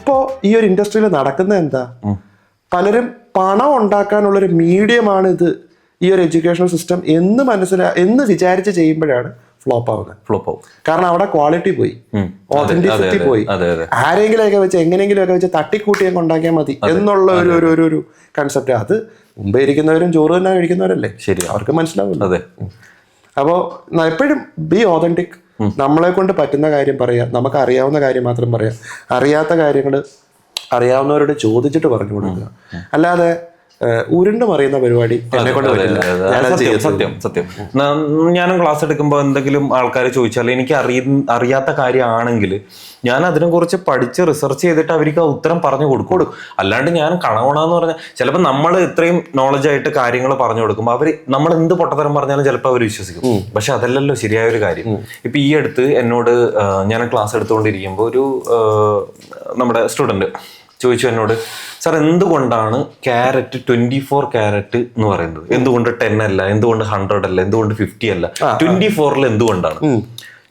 ഇപ്പോ ഈ ഒരു ഇൻഡസ്ട്രിയിൽ നടക്കുന്നത് എന്താ, പലരും പണം ഉണ്ടാക്കാനുള്ളൊരു മീഡിയമാണ് ഇത്, ഈ ഒരു എഡ്യൂക്കേഷൻ സിസ്റ്റം എന്ന് വിചാരിച്ച് ചെയ്യുമ്പോഴാണ് ഫ്ലോപ്പ് ആവും. കാരണം അവിടെ ക്വാളിറ്റി പോയി, ഓതന്റിസിറ്റി പോയി. ആരെങ്കിലുമൊക്കെ വെച്ച് എങ്ങനെയെങ്കിലുമൊക്കെ വെച്ച് തട്ടിക്കൂട്ടിയൊക്കെ ഉണ്ടാക്കിയാൽ മതി എന്നുള്ള ഒരു കൺസെപ്റ്റ്. അത് മുമ്പേ ഇരിക്കുന്നവരും ചോറ് തന്നെ കഴിക്കുന്നവരല്ലേ, ശരി, അവർക്ക് മനസ്സിലാവില്ല. അതെ. അപ്പോൾ എപ്പോഴും ബി ഓതന്റിക്. നമ്മളെ കൊണ്ട് പറ്റുന്ന കാര്യം പറയാം, നമുക്ക് അറിയാവുന്ന കാര്യം മാത്രം പറയാം, അറിയാത്ത കാര്യങ്ങൾ അറിയാവുന്നവരോട് ചോദിച്ചിട്ട് പറഞ്ഞു കൊടുക്കുക. അല്ലാതെ ഉരുണ്ട് മറിയുന്ന പരിപാടി എന്നെ കൊണ്ട് പറ്റില്ല. സത്യം. ഞാനും ക്ലാസ് എടുക്കുമ്പോൾ എന്തെങ്കിലും ആൾക്കാർ ചോദിച്ചാൽ എനിക്ക് അറിയാത്ത കാര്യമാണെങ്കിൽ ഞാൻ അതിനെക്കുറിച്ച് പഠിച്ച് റിസർച്ച് ചെയ്തിട്ട് അവർക്ക് ആ ഉത്തരം പറഞ്ഞു കൊടുക്കും. അല്ലാണ്ട് ഞാൻ കണവണെന്ന് പറഞ്ഞാൽ ചിലപ്പോൾ നമ്മൾ ഇത്രയും നോളജ് ആയിട്ട് കാര്യങ്ങൾ പറഞ്ഞു കൊടുക്കുമ്പോൾ നമ്മൾ എന്ത് പൊട്ടത്തരം പറഞ്ഞാലും ചിലപ്പോൾ അവർ വിശ്വസിക്കും. പക്ഷെ അതല്ലല്ലോ ശരിയായ ഒരു കാര്യം. ഇപ്പൊ ഈ അടുത്ത് എന്നോട് ഞാൻ ക്ലാസ് എടുത്തുകൊണ്ടിരിക്കുമ്പോൾ ഒരു നമ്മുടെ സ്റ്റുഡന്റ് ചോദിച്ചു എന്നോട്, സാർ എന്തുകൊണ്ടാണ് ക്യാരറ്റ് 24 ക്യാരറ്റ് എന്ന് പറയുന്നത്, എന്തുകൊണ്ട് 10 അല്ല, എന്തുകൊണ്ട് 100 അല്ല, എന്തുകൊണ്ട് 50 അല്ല, 24 എന്തുകൊണ്ടാണ്?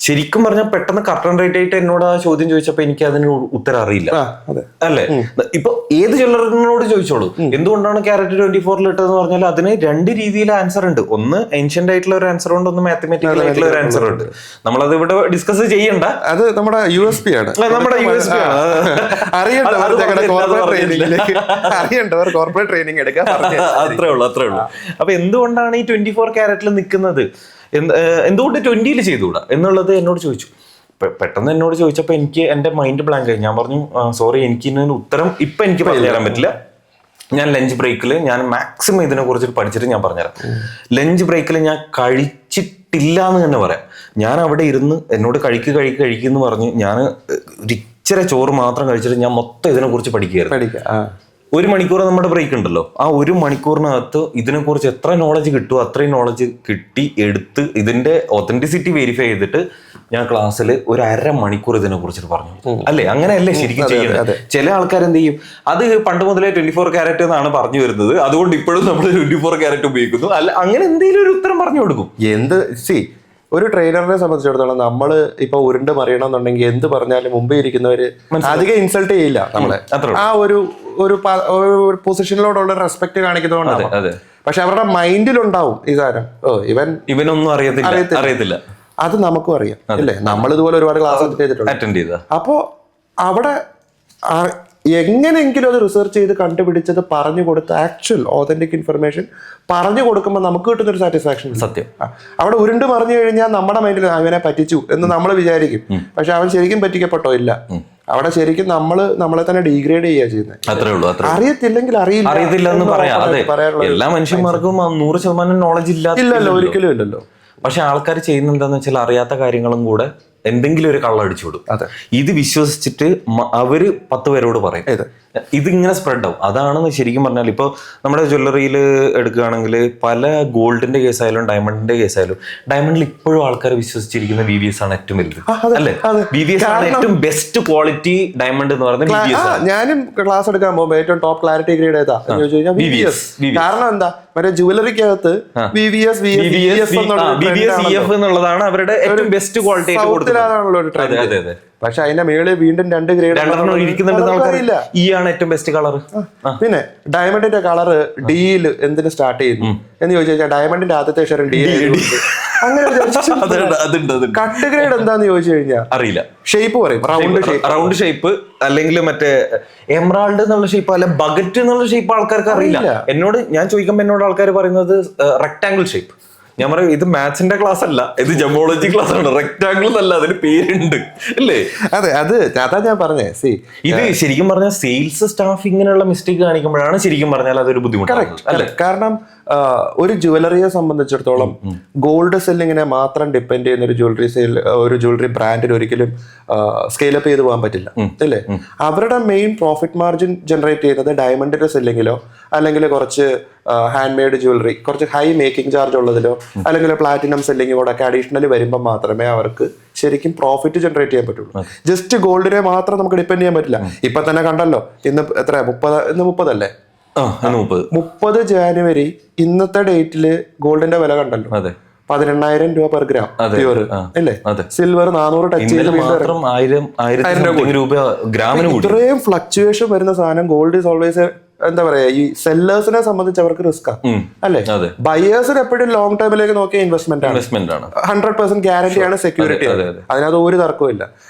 ശരിക്കും പറഞ്ഞാൽ പെട്ടെന്ന് കർട്ടൺ റേറ്റ് ആയിട്ട് എന്നോട് ആ ചോദ്യം ചോദിച്ചപ്പോ എനിക്ക് അതിന് ഉത്തരം അറിയില്ല. അല്ലേ? ഇപ്പൊ ഏത് ജ്വല്ലറിനോട് ചോദിച്ചോളൂ എന്തുകൊണ്ടാണ് ക്യാരറ്റ് 24 ഇട്ടതെന്ന് പറഞ്ഞാൽ അതിന് രണ്ട് രീതിയിൽ ആൻസർ ഉണ്ട്. ഒന്ന് ഏൻഷ്യന്റ് ആയിട്ടുള്ള ഒരു ആൻസർ ഉണ്ട്, ഒന്ന് മാത്തമാറ്റിക്കൽ ആയിട്ടുള്ള ഒരു ആൻസർ ഉണ്ട്. നമ്മളത് ഇവിടെ ഡിസ്കസ് ചെയ്യണ്ട, അത് നമ്മുടെ USP ആണ്. അറിയേണ്ടവർ കോർപ്പറേറ്റ് ട്രെയിനിങ് എടുക്കാം. അത്രേ ഉള്ളൂ. അപ്പൊ എന്തുകൊണ്ടാണ് ഈ 24 ക്യാരറ്റിൽ നിൽക്കുന്നത്, എന്തുകൊണ്ട് 20 ചെയ്തുകൂടാ എന്നുള്ളത് എന്നോട് ചോദിച്ചു. പെട്ടെന്ന് എന്നോട് ചോദിച്ചപ്പോൾ എനിക്ക് എന്റെ മൈൻഡ് ബ്ലാങ്ക് ആയി. ഞാൻ പറഞ്ഞു സോറി, എനിക്ക് ഇതിന് ഉത്തരം ഇപ്പൊ എനിക്ക് പറഞ്ഞു തരാൻ പറ്റില്ല. ഞാൻ ലഞ്ച് ബ്രേക്കിൽ ഞാൻ മാക്സിമം ഇതിനെ കുറിച്ചിട്ട് പഠിച്ചിട്ട് ഞാൻ പറഞ്ഞുതരാം. ലഞ്ച് ബ്രേക്കിൽ ഞാൻ കഴിച്ചിട്ടില്ല എന്ന് തന്നെ പറയാം. ഞാൻ അവിടെ ഇരുന്ന് എന്നോട് കഴിക്കുന്നു പറഞ്ഞ് ഞാൻ ഇച്ചിരി ചോറ് മാത്രം കഴിച്ചിട്ട് ഞാൻ മൊത്തം ഇതിനെ കുറിച്ച് പഠിക്കുകയായിരുന്നു. 1 മണിക്കൂർ നമ്മുടെ ബ്രേക്ക് ഉണ്ടല്ലോ, ആ 1 മണിക്കൂറിനകത്ത് ഇതിനെക്കുറിച്ച് എത്ര നോളജ് കിട്ടുമോ അത്രയും നോളജ് കിട്ടി എടുത്ത് ഇതിന്റെ ഒതന്റിസിറ്റി വെരിഫൈ ചെയ്തിട്ട് ഞാൻ ക്ലാസ്സിൽ ഒരു 1/2 മണിക്കൂർ ഇതിനെ കുറിച്ചിട്ട് പറഞ്ഞു. അല്ലേ? അങ്ങനെയല്ലേ ശരിക്കും ചെയ്യുന്നത്. ചില ആൾക്കാർ എന്ത് ചെയ്യും, അത് പണ്ട് മുതലേ 24 ക്യാരറ്റ് എന്നാണ് പറഞ്ഞു വരുന്നത്, അതുകൊണ്ട് ഇപ്പോഴും നമ്മൾ 24 ക്യാരറ്റ് ഉപയോഗിക്കുന്നു. അല്ല, അങ്ങനെ എന്തെങ്കിലും ഒരു ഉത്തരം പറഞ്ഞു കൊടുക്കും. ഒരു ട്രെയിനറിനെ സംബന്ധിച്ചിടത്തോളം നമ്മൾ ഇപ്പൊ ഉരുണ്ട് മറിയണമെന്നുണ്ടെങ്കിൽ എന്ത് പറഞ്ഞാലും മുമ്പേ ഇരിക്കുന്നവര് അധികം ഇൻസൾട്ട് ചെയ്യില്ല നമ്മളെ. ആ ഒരു പൊസിഷനിലോടുള്ള റെസ്പെക്ട് കാണിക്കുന്നതുകൊണ്ടാണ്. പക്ഷെ അവരുടെ മൈൻഡിലുണ്ടാവും ഈ സാധനം, ഇവനൊന്നും അറിയത്തില്ല. അത് നമുക്കും അറിയാം അല്ലേ, നമ്മൾ ഇതുപോലെ ഒരുപാട് ക്ലാസ് അറ്റൻഡ് ചെയ്തിട്ടുണ്ട്. അപ്പോ അവിടെ എങ്ങനെയെങ്കിലും അത് റിസർച്ച് ചെയ്ത് കണ്ടുപിടിച്ചത് പറഞ്ഞു കൊടുത്ത് ആക്ച്വൽ ഓതന്റിക് ഇൻഫർമേഷൻ പറഞ്ഞു കൊടുക്കുമ്പോൾ നമുക്ക് കിട്ടുന്നൊരു സാറ്റിസ്ഫാക്ഷൻ. സത്യം. അവിടെ ഉരുണ്ട് മറിഞ്ഞു കഴിഞ്ഞാൽ നമ്മുടെ മൈൻഡിൽ അവനെ പറ്റിച്ചു എന്ന് നമ്മൾ വിചാരിക്കും. പക്ഷെ അവൻ ശരിക്കും പറ്റിക്കപ്പെട്ടോ ഇല്ല. അവിടെ ശരിക്കും നമ്മളെ തന്നെ ഡീഗ്രേഡ് ചെയ്യുക ചെയ്യുന്നത്. അത്രേ ഉള്ളൂ. അറിയത്തില്ലെങ്കിൽ അറിയത്തില്ല എന്ന് പറയാം. എല്ലാ മനുഷ്യന്മാർക്കും 100% നോളജ് ഇല്ലല്ലോ, ഒരിക്കലും ഇല്ലല്ലോ. പക്ഷെ ആൾക്കാർ ചെയ്യുന്ന എന്താന്ന് വെച്ചാൽ അറിയാത്ത കാര്യങ്ങളും കൂടെ എന്തെങ്കിലും ഒരു കള്ളടിച്ചു വിടും. ഇത് വിശ്വസിച്ചിട്ട് അവര് 10 പേരോട് പറയും, ഇതിങ്ങനെ സ്പ്രെഡ് ആവും. അതാണ് ശരിക്കും പറഞ്ഞാൽ ഇപ്പോൾ നമ്മുടെ ജ്വല്ലറിയിൽ എടുക്കുകയാണെങ്കിൽ പല ഗോൾഡിന്റെ കേസായാലും ഡയമണ്ടിന്റെ കേസായാലും ഡയമണ്ടിൽ ഇപ്പോഴും ആൾക്കാർ വിശ്വസിച്ചിരിക്കുന്ന VVS ആണ് ഏറ്റവും വലുത്. അല്ലേ? VVS ആണ് ഏറ്റവും ബെസ്റ്റ് ക്വാളിറ്റി ഡയമണ്ട് എന്ന് പറയുന്നത്. ഞാനും ക്ലാസ് എടുക്കാൻ പോകുമ്പോൾ ഏറ്റവും ടോപ്പ് ക്ലാരിറ്റി ഗ്രേഡ് ഏതാ എന്ന് ചോദിച്ചു കഴിഞ്ഞാൽ VVS. കാരണം എന്താ, മറ്റേ ജുവലറിക്കകത്ത് VVS എന്നുള്ളതാണ് അവരുടെ ഏറ്റവും ബെസ്റ്റ് ക്വാളിറ്റി. പക്ഷെ അതിന്റെ മേളിൽ വീണ്ടും 2 ഗ്രേഡ് ഇരിക്കുന്നുണ്ട്. ഈ ആണ് ഏറ്റവും ബെസ്റ്റ് കളർ. പിന്നെ ഡയമണ്ടിന്റെ കളർ ഡിയിൽ എന്തിന് സ്റ്റാർട്ട് ചെയ്യുന്നു എന്ന് ചോദിച്ചു കഴിഞ്ഞാൽ ഡയമണ്ടിന്റെ ആദ്യത്തെ അക്ഷരം ഡി. അങ്ങനെ കട്ട് ഗ്രേഡ് എന്താന്ന് ചോദിച്ചു കഴിഞ്ഞാൽ അറിയില്ല. ഷേപ്പ് പറയും, റൗണ്ട് ഷേപ്പ് അല്ലെങ്കിൽ മറ്റേ എമറാൾഡ് എന്നുള്ള ഷേപ്പ്, അല്ല ബഗറ്റ് എന്നുള്ള ഷേപ്പ് ആൾക്കാർക്ക് അറിയില്ല. ഞാൻ ചോദിക്കുമ്പോൾ ആൾക്കാർ പറയുന്നത് റെക്ടാംഗിൾ ഷേപ്പ്. ഞാൻ പറയും ഇത് മാത്സിന്റെ ക്ലാസ് അല്ല, ഇത് ജമോളജി ക്ലാസ് ആണ്. റെക്ടാംഗിൾ എന്നല്ല, അതിന് പേരുണ്ട് അല്ലേ? അതെ, അതാ ഞാൻ പറഞ്ഞേ. ഇത് ശരിക്കും പറഞ്ഞാൽ സെയിൽസ് സ്റ്റാഫ് ഇങ്ങനെയുള്ള മിസ്റ്റേക്ക് കാണിക്കുമ്പോഴാണ് ശരിക്കും പറഞ്ഞാൽ അതൊരു ബുദ്ധിമുട്ടാണ്. കാരണം ഒരു ജ്വല്ലറിയെ സംബന്ധിച്ചിടത്തോളം ഗോൾഡ് സെല്ലിങ്ങിനെ മാത്രം ഡിപ്പെൻഡ് ചെയ്യുന്ന ഒരു ജ്വല്ലറി ബ്രാൻഡിന് ഒരിക്കലും സ്കെയിലപ്പ് ചെയ്ത് പോകാൻ പറ്റില്ല അല്ലേ? അവരുടെ മെയിൻ പ്രോഫിറ്റ് മാർജിൻ ജനറേറ്റ് ചെയ്യുന്നത് ഡയമണ്ടിന്റെ സെല്ലിങ്ങിലോ അല്ലെങ്കിൽ കുറച്ച് ഹാൻഡ് മെയ്ഡ് ജ്വല്ലറി കുറച്ച് ഹൈ മേക്കിംഗ് ചാർജ് ഉള്ളതിലോ അല്ലെങ്കിൽ പ്ലാറ്റിനം സെല്ലിംഗ് കൂടെ ഒക്കെ അഡീഷണലി വരുമ്പോൾ മാത്രമേ അവർക്ക് ശരിക്കും പ്രോഫിറ്റ് ജനറേറ്റ് ചെയ്യാൻ പറ്റുള്ളൂ. ജസ്റ്റ് ഗോൾഡിനെ മാത്രം നമുക്ക് ഡിപ്പെൻഡ് ചെയ്യാൻ പറ്റില്ല. ഇപ്പൊ തന്നെ കണ്ടല്ലോ, ഇന്ന് എത്ര 30 അല്ലേ? 30 ജാനുവരി ഇന്നത്തെ ഡേറ്റില് ഗോൾഡിന്റെ വില കണ്ടല്ലോ, 18,000 രൂപ പെർ ഗ്രാം പ്യൂർ അല്ലേ? സിൽവർ 400 ടച്ച് ചെയ്ത് മാത്രം 1000 രൂപ ഗ്രാമിന് കൂടി. ഇത്രയും ഫ്ലക്ച്വേഷൻ വരുന്ന സാധനം ഗോൾഡ് ഈസ് ഓൾവേസ് എന്താ പറയാ, ഈ സെല്ലേഴ്സിനെ സംബന്ധിച്ച് അവർക്ക് റിസ്ക് ആണ് അല്ലെ? ബയേഴ്സിന് എപ്പോഴും ലോങ് ടൈമിലേക്ക് നോക്കിയ ഇൻവെസ്റ്റ്മെന്റ് ആണ്, 100% ഗ്യാരണ്ടി ആണ്, സെക്യൂരിറ്റി ആണ്, അതിനകത്ത് ഒരു തർക്കവും ഇല്ല.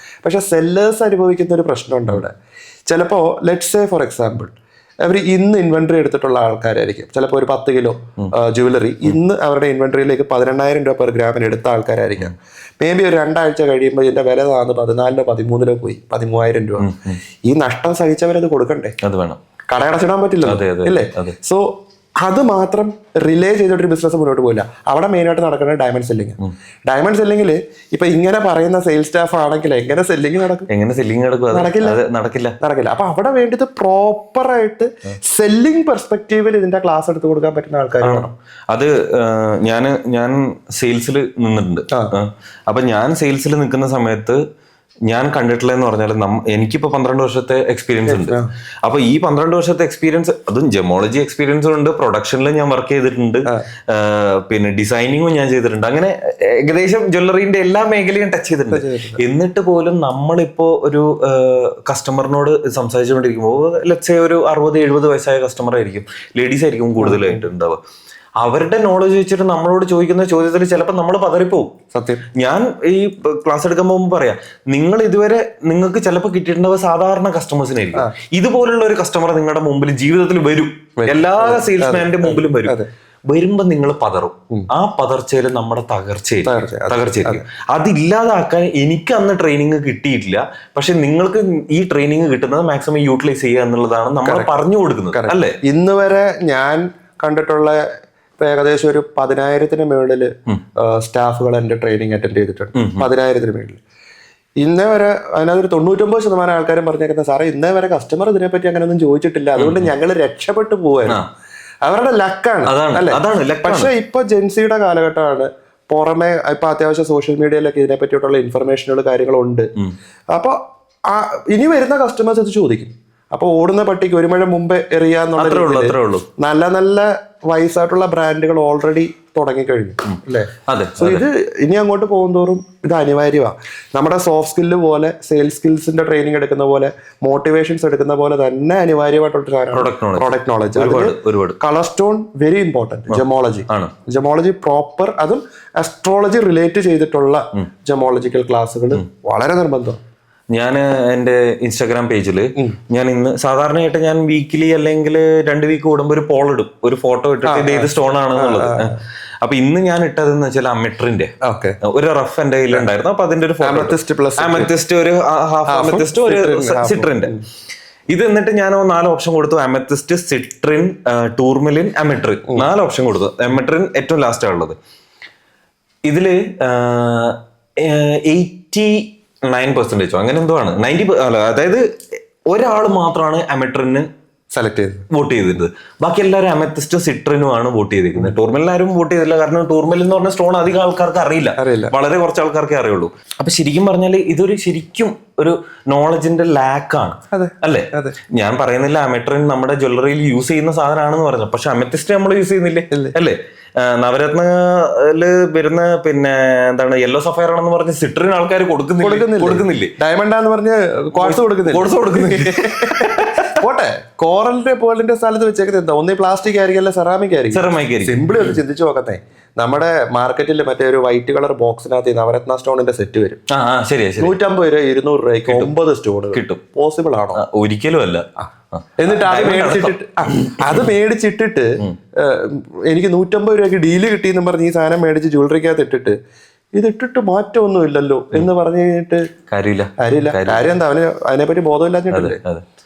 പക്ഷെ സെല്ലേഴ്സ് അനുഭവിക്കുന്ന ഒരു പ്രശ്നമുണ്ട് അവിടെ. ചിലപ്പോ ലെറ്റ്സ് സേ ഫോർ എക്സാമ്പിൾ അവർ ഇന്ന് ഇൻവെന്ററി എടുത്തിട്ടുള്ള ആൾക്കാരായിരിക്കും, ചിലപ്പോൾ ഒരു 10 കിലോ ജുവലറി ഇന്ന് അവരുടെ ഇൻവെന്ററിയിലേക്ക് 18,000 രൂപ പെർ ഗ്രാമിന് എടുത്ത ആൾക്കാരായിരിക്കാം. മേ ബി ഒരു 2 ആഴ്ച കഴിയുമ്പോൾ ഇതിന്റെ വില 14 13 പോയി 13,000 രൂപ. ഈ നഷ്ടം സഹിച്ചവരത് കൊടുക്കണ്ടേ? അത് വേണം, കടയടച്ചിടാൻ പറ്റില്ല അല്ലേ? സോ അത് മാത്രം റിലേ ചെയ്തിട്ടൊരു ബിസിനസ് മുന്നോട്ട് പോയില്ല. അവിടെ മെയിനായിട്ട് നടക്കുന്നത് ഡയമണ്ട് സെല്ലിങ്. ഡയമണ്ട് സെല്ലിങ്ങിൽ ഇപ്പൊ ഇങ്ങനെ പറയുന്ന സെയിൽസ് സ്റ്റാഫ് ആണെങ്കിൽ എങ്ങനെ സെല്ലിങ് നടക്കും? നടക്കില്ല. അപ്പൊ അവിടെ വേണ്ടത് പ്രോപ്പറായിട്ട് സെല്ലിംഗ് പെർസ്പെക്റ്റീവിൽ ഇതിന്റെ ക്ലാസ് എടുത്ത് കൊടുക്കാൻ പറ്റുന്ന ആൾക്കാരാണ്. അത് ഞാൻ സെയിൽസിൽ നിന്നിട്ടുണ്ട്. അപ്പൊ ഞാൻ സെയിൽസിൽ നിൽക്കുന്ന സമയത്ത് ഞാൻ കണ്ടിട്ടുള്ളതെന്ന് പറഞ്ഞാൽ എനിക്കിപ്പോ 12 വർഷത്തെ എക്സ്പീരിയൻസ് ഉണ്ട്. അപ്പൊ ഈ 12 വർഷത്തെ എക്സ്പീരിയൻസ്, അതും ജെമോളജി എക്സ്പീരിയൻസും ഉണ്ട്, പ്രൊഡക്ഷനിൽ ഞാൻ വർക്ക് ചെയ്തിട്ടുണ്ട്, പിന്നെ ഡിസൈനിങ്ങും ഞാൻ ചെയ്തിട്ടുണ്ട്. അങ്ങനെ ഏകദേശം ജ്വല്ലറിന്റെ എല്ലാ മേഖലയും ടച്ച് ചെയ്തിട്ടുണ്ട്. എന്നിട്ട് പോലും നമ്മളിപ്പോ ഒരു കസ്റ്റമറിനോട് സംസാരിച്ചുകൊണ്ടിരിക്കുമ്പോൾ ലെറ്റ്സ് ഒരു 60-70 വയസ്സായ കസ്റ്റമർ ആയിരിക്കും, ലേഡീസ് ആയിരിക്കും കൂടുതലായിട്ട് ഉണ്ടാവുക. അവരുടെ നോളജ് വെച്ചിട്ട് നമ്മളോട് ചോദിക്കുന്ന ചോദ്യത്തിൽ ചിലപ്പോൾ നമ്മൾ പതറിപ്പോവും. സത്യം. ഞാൻ ഈ ക്ലാസ് എടുക്കാൻ പോകുമ്പോൾ പറയാം, നിങ്ങൾ ഇതുവരെ നിങ്ങൾക്ക് ചിലപ്പോൾ കിട്ടിയിട്ടുണ്ടാവുക സാധാരണ കസ്റ്റമേഴ്സിനായിരിക്കും. ഇതുപോലുള്ള ഒരു കസ്റ്റമർ നിങ്ങളുടെ മുമ്പിൽ ജീവിതത്തിൽ വരും, എല്ലാ സെയിൽസ്മാന്റെ മുമ്പിലും വരും. വരുമ്പോ നിങ്ങൾ പതറും. ആ പതർച്ചയിൽ നമ്മുടെ തകർച്ചയായിരിക്കും. അതില്ലാതാക്കാൻ എനിക്ക് അന്ന് ട്രെയിനിങ് കിട്ടിയിട്ടില്ല. പക്ഷെ നിങ്ങൾക്ക് ഈ ട്രെയിനിങ് കിട്ടുന്നത് മാക്സിമം യൂട്ടിലൈസ് ചെയ്യുക എന്നുള്ളതാണ് നമ്മൾ പറഞ്ഞു കൊടുക്കുന്നത് അല്ലേ? ഇന്ന് വരെ ഞാൻ കണ്ടിട്ടുള്ള ഏകദേശം ഒരു 10,000-ന് മുകളില് സ്റ്റാഫുകൾ എന്റെ ട്രെയിനിങ് അറ്റൻഡ് ചെയ്തിട്ടുണ്ട്. 10,000-ന് മുകളിൽ. ഇന്നേ വരെ അതിനകത്തൊരു 99% ആൾക്കാരും പറഞ്ഞേക്കുന്നത്, സാറേ ഇന്നേ വരെ കസ്റ്റമർ ഇതിനെപ്പറ്റി അങ്ങനെ ഒന്നും ചോദിച്ചിട്ടില്ല, അതുകൊണ്ട് ഞങ്ങൾ രക്ഷപ്പെട്ടു പോവായിരുന്നു. അവരുടെ ലക്കാണ് അല്ലേ? പക്ഷെ ഇപ്പൊ ജെൻസിയുടെ കാലഘട്ടമാണ്. പുറമെ ഇപ്പൊ അത്യാവശ്യം സോഷ്യൽ മീഡിയയിലൊക്കെ ഇതിനെ പറ്റിയിട്ടുള്ള ഇൻഫർമേഷനുകൾ കാര്യങ്ങളുണ്ട്. അപ്പൊ ഇനി വരുന്ന കസ്റ്റമേഴ്സ് ഇത് ചോദിക്കും. അപ്പൊ ഓടുന്ന പട്ടിക്ക് ഒരു മഴ മുമ്പേ എറിയാന്നുള്ള നല്ല നല്ല വയസ്സായിട്ടുള്ള ബ്രാൻഡുകൾ ഓൾറെഡി തുടങ്ങിക്കഴിഞ്ഞു അല്ലേ? സോ ഇത് ഇനി അങ്ങോട്ട് പോകുന്തോറും ഇത് അനിവാര്യമാണ്. നമ്മുടെ സോഫ്റ്റ് സ്കില്ല് പോലെ സെയിൽസ് സ്കിൽസിന്റെ ട്രെയിനിങ് എടുക്കുന്ന പോലെ മോട്ടിവേഷൻസ് എടുക്കുന്ന പോലെ തന്നെ അനിവാര്യമായിട്ടുള്ള product knowledge. Colour stone very important. Gemology proper, അതും അസ്ട്രോളജി റിലേറ്റ് ചെയ്തിട്ടുള്ള ജെമോളജിക്കൽ ക്ലാസ്സുകൾ വളരെ നിർബന്ധം. ഞാൻ എൻ്റെ ഇൻസ്റ്റാഗ്രാം പേജിൽ ഞാൻ ഇന്ന് സാധാരണയായിട്ട് ഞാൻ വീക്കിലി അല്ലെങ്കിൽ 2 വീക്ക് കൂടുമ്പോൾ ഒരു പോൾ ഇടും, ഒരു ഫോട്ടോ ഇട്ടിട്ട് ഇത് ഏത് സ്റ്റോൺ ആണെന്നുള്ളത്. അപ്പൊ ഇന്ന് ഞാൻ ഇട്ടതെന്ന് വെച്ചാൽ അമെട്രിന്റെ ഒരു റഫ് എന്റെ കയ്യിൽ ഉണ്ടായിരുന്നു. അപ്പൊ അതിന്റെ ഒരു അമെത്തിസ്റ്റ്, ഒരു ഹാഫ് അമെത്തിസ്റ്റ്, ഒരു സിട്രിന്റെ. ഇത് എന്നിട്ട് ഞാൻ 4 ഓപ്ഷൻ കൊടുത്തു. അമെത്തിസ്റ്റ്, സിട്രിൻ, ടൂർമലിൻ, അമെട്രിൻ, 4 ഓപ്ഷൻ കൊടുത്തു. അമെട്രിൻ ഏറ്റവും ലാസ്റ്റ് ഉള്ളത്. ഇതില് 89% അങ്ങനെ എന്തോ ആണ്, 90, അതായത് ഒരാൾ മാത്രമാണ് അമെട്രിന് സെലക്ട് ചെയ്ത് വോട്ട് ചെയ്തിരുന്നത്. ബാക്കി എല്ലാവരും അമെത്തിസ്റ്റും സിട്രിനും ആണ് വോട്ട് ചെയ്തിരിക്കുന്നത്. ടൂർമലിൻ ആരും വോട്ട് ചെയ്തില്ല. കാരണം ടൂർമലിൻ എന്ന് പറഞ്ഞ സ്റ്റോൺ അധികം ആൾക്കാർക്ക് അറിയില്ല, വളരെ കുറച്ച് ആൾക്കാർക്കേ അറിയുള്ളൂ. അപ്പൊ ശരിക്കും പറഞ്ഞാൽ ഇതൊരു ശരിക്കും ഒരു നോളജിന്റെ ലാക്കാണ് അല്ലേ? ഞാൻ പറയുന്നില്ല അമെട്രിൻ നമ്മുടെ ജ്വല്ലറിയിൽ യൂസ് ചെയ്യുന്ന സാധനമാണെന്ന് പറഞ്ഞു, പക്ഷെ അമെത്തിസ്റ്റ് നമ്മൾ യൂസ് ചെയ്യുന്നില്ലേ അല്ലേ? നവരത്നയില് വരുന്ന പിന്നെ എന്താണ് യെല്ലോ സഫയർ ആണെന്ന് പറഞ്ഞ് സിട്രിൻ ആൾക്കാർ കൊടുക്കുന്നില്ലേ? ഡയമണ്ടാന്ന് പറഞ്ഞ് കോഴ്സ് കൊടുക്കുന്നില്ലേ? പോട്ടെ, കോറലിന്റെ പേളിന്റെ സ്ഥലത്ത് വെച്ചേക്കുന്നത് എന്താ? ഒന്നീ പ്ലാസ്റ്റിക് ആയിരിക്കും, അല്ലെ സെറാമിക് ആയിരിക്കും. സിമ്പിളി ഒന്ന് ചിന്തിച്ചു നോക്കത്തെ. നമ്മുടെ മാർക്കറ്റിൽ മറ്റേ ഒരു വൈറ്റ് കളർ ബോക്സിനകത്ത് നവരത്ന സ്റ്റോണിന്റെ സെറ്റ് വരും. 150 രൂപ 200 രൂപയ്ക്ക് 9 സ്റ്റോൺ കിട്ടും. പോസിബിൾ ആണോ? ഒരിക്കലും അല്ല. എന്നിട്ട് അത് മേടിച്ചിട്ടിട്ട് എനിക്ക് 150 രൂപയ്ക്ക് ഡീല് കിട്ടിയെന്ന് പറഞ്ഞ് ഈ സാധനം മേടിച്ച് ജ്വല്ലറിക്കകത്ത് ഇട്ടിട്ട് ഇതിട്ടിട്ട് മാറ്റമൊന്നും ഇല്ലല്ലോ എന്ന് പറഞ്ഞു കഴിഞ്ഞിട്ട് കാര്യമില്ല. കാര്യം എന്താ? അവന് അതിനെപ്പറ്റി ബോധമില്ലാഞ്ഞിട്ടല്ലേ?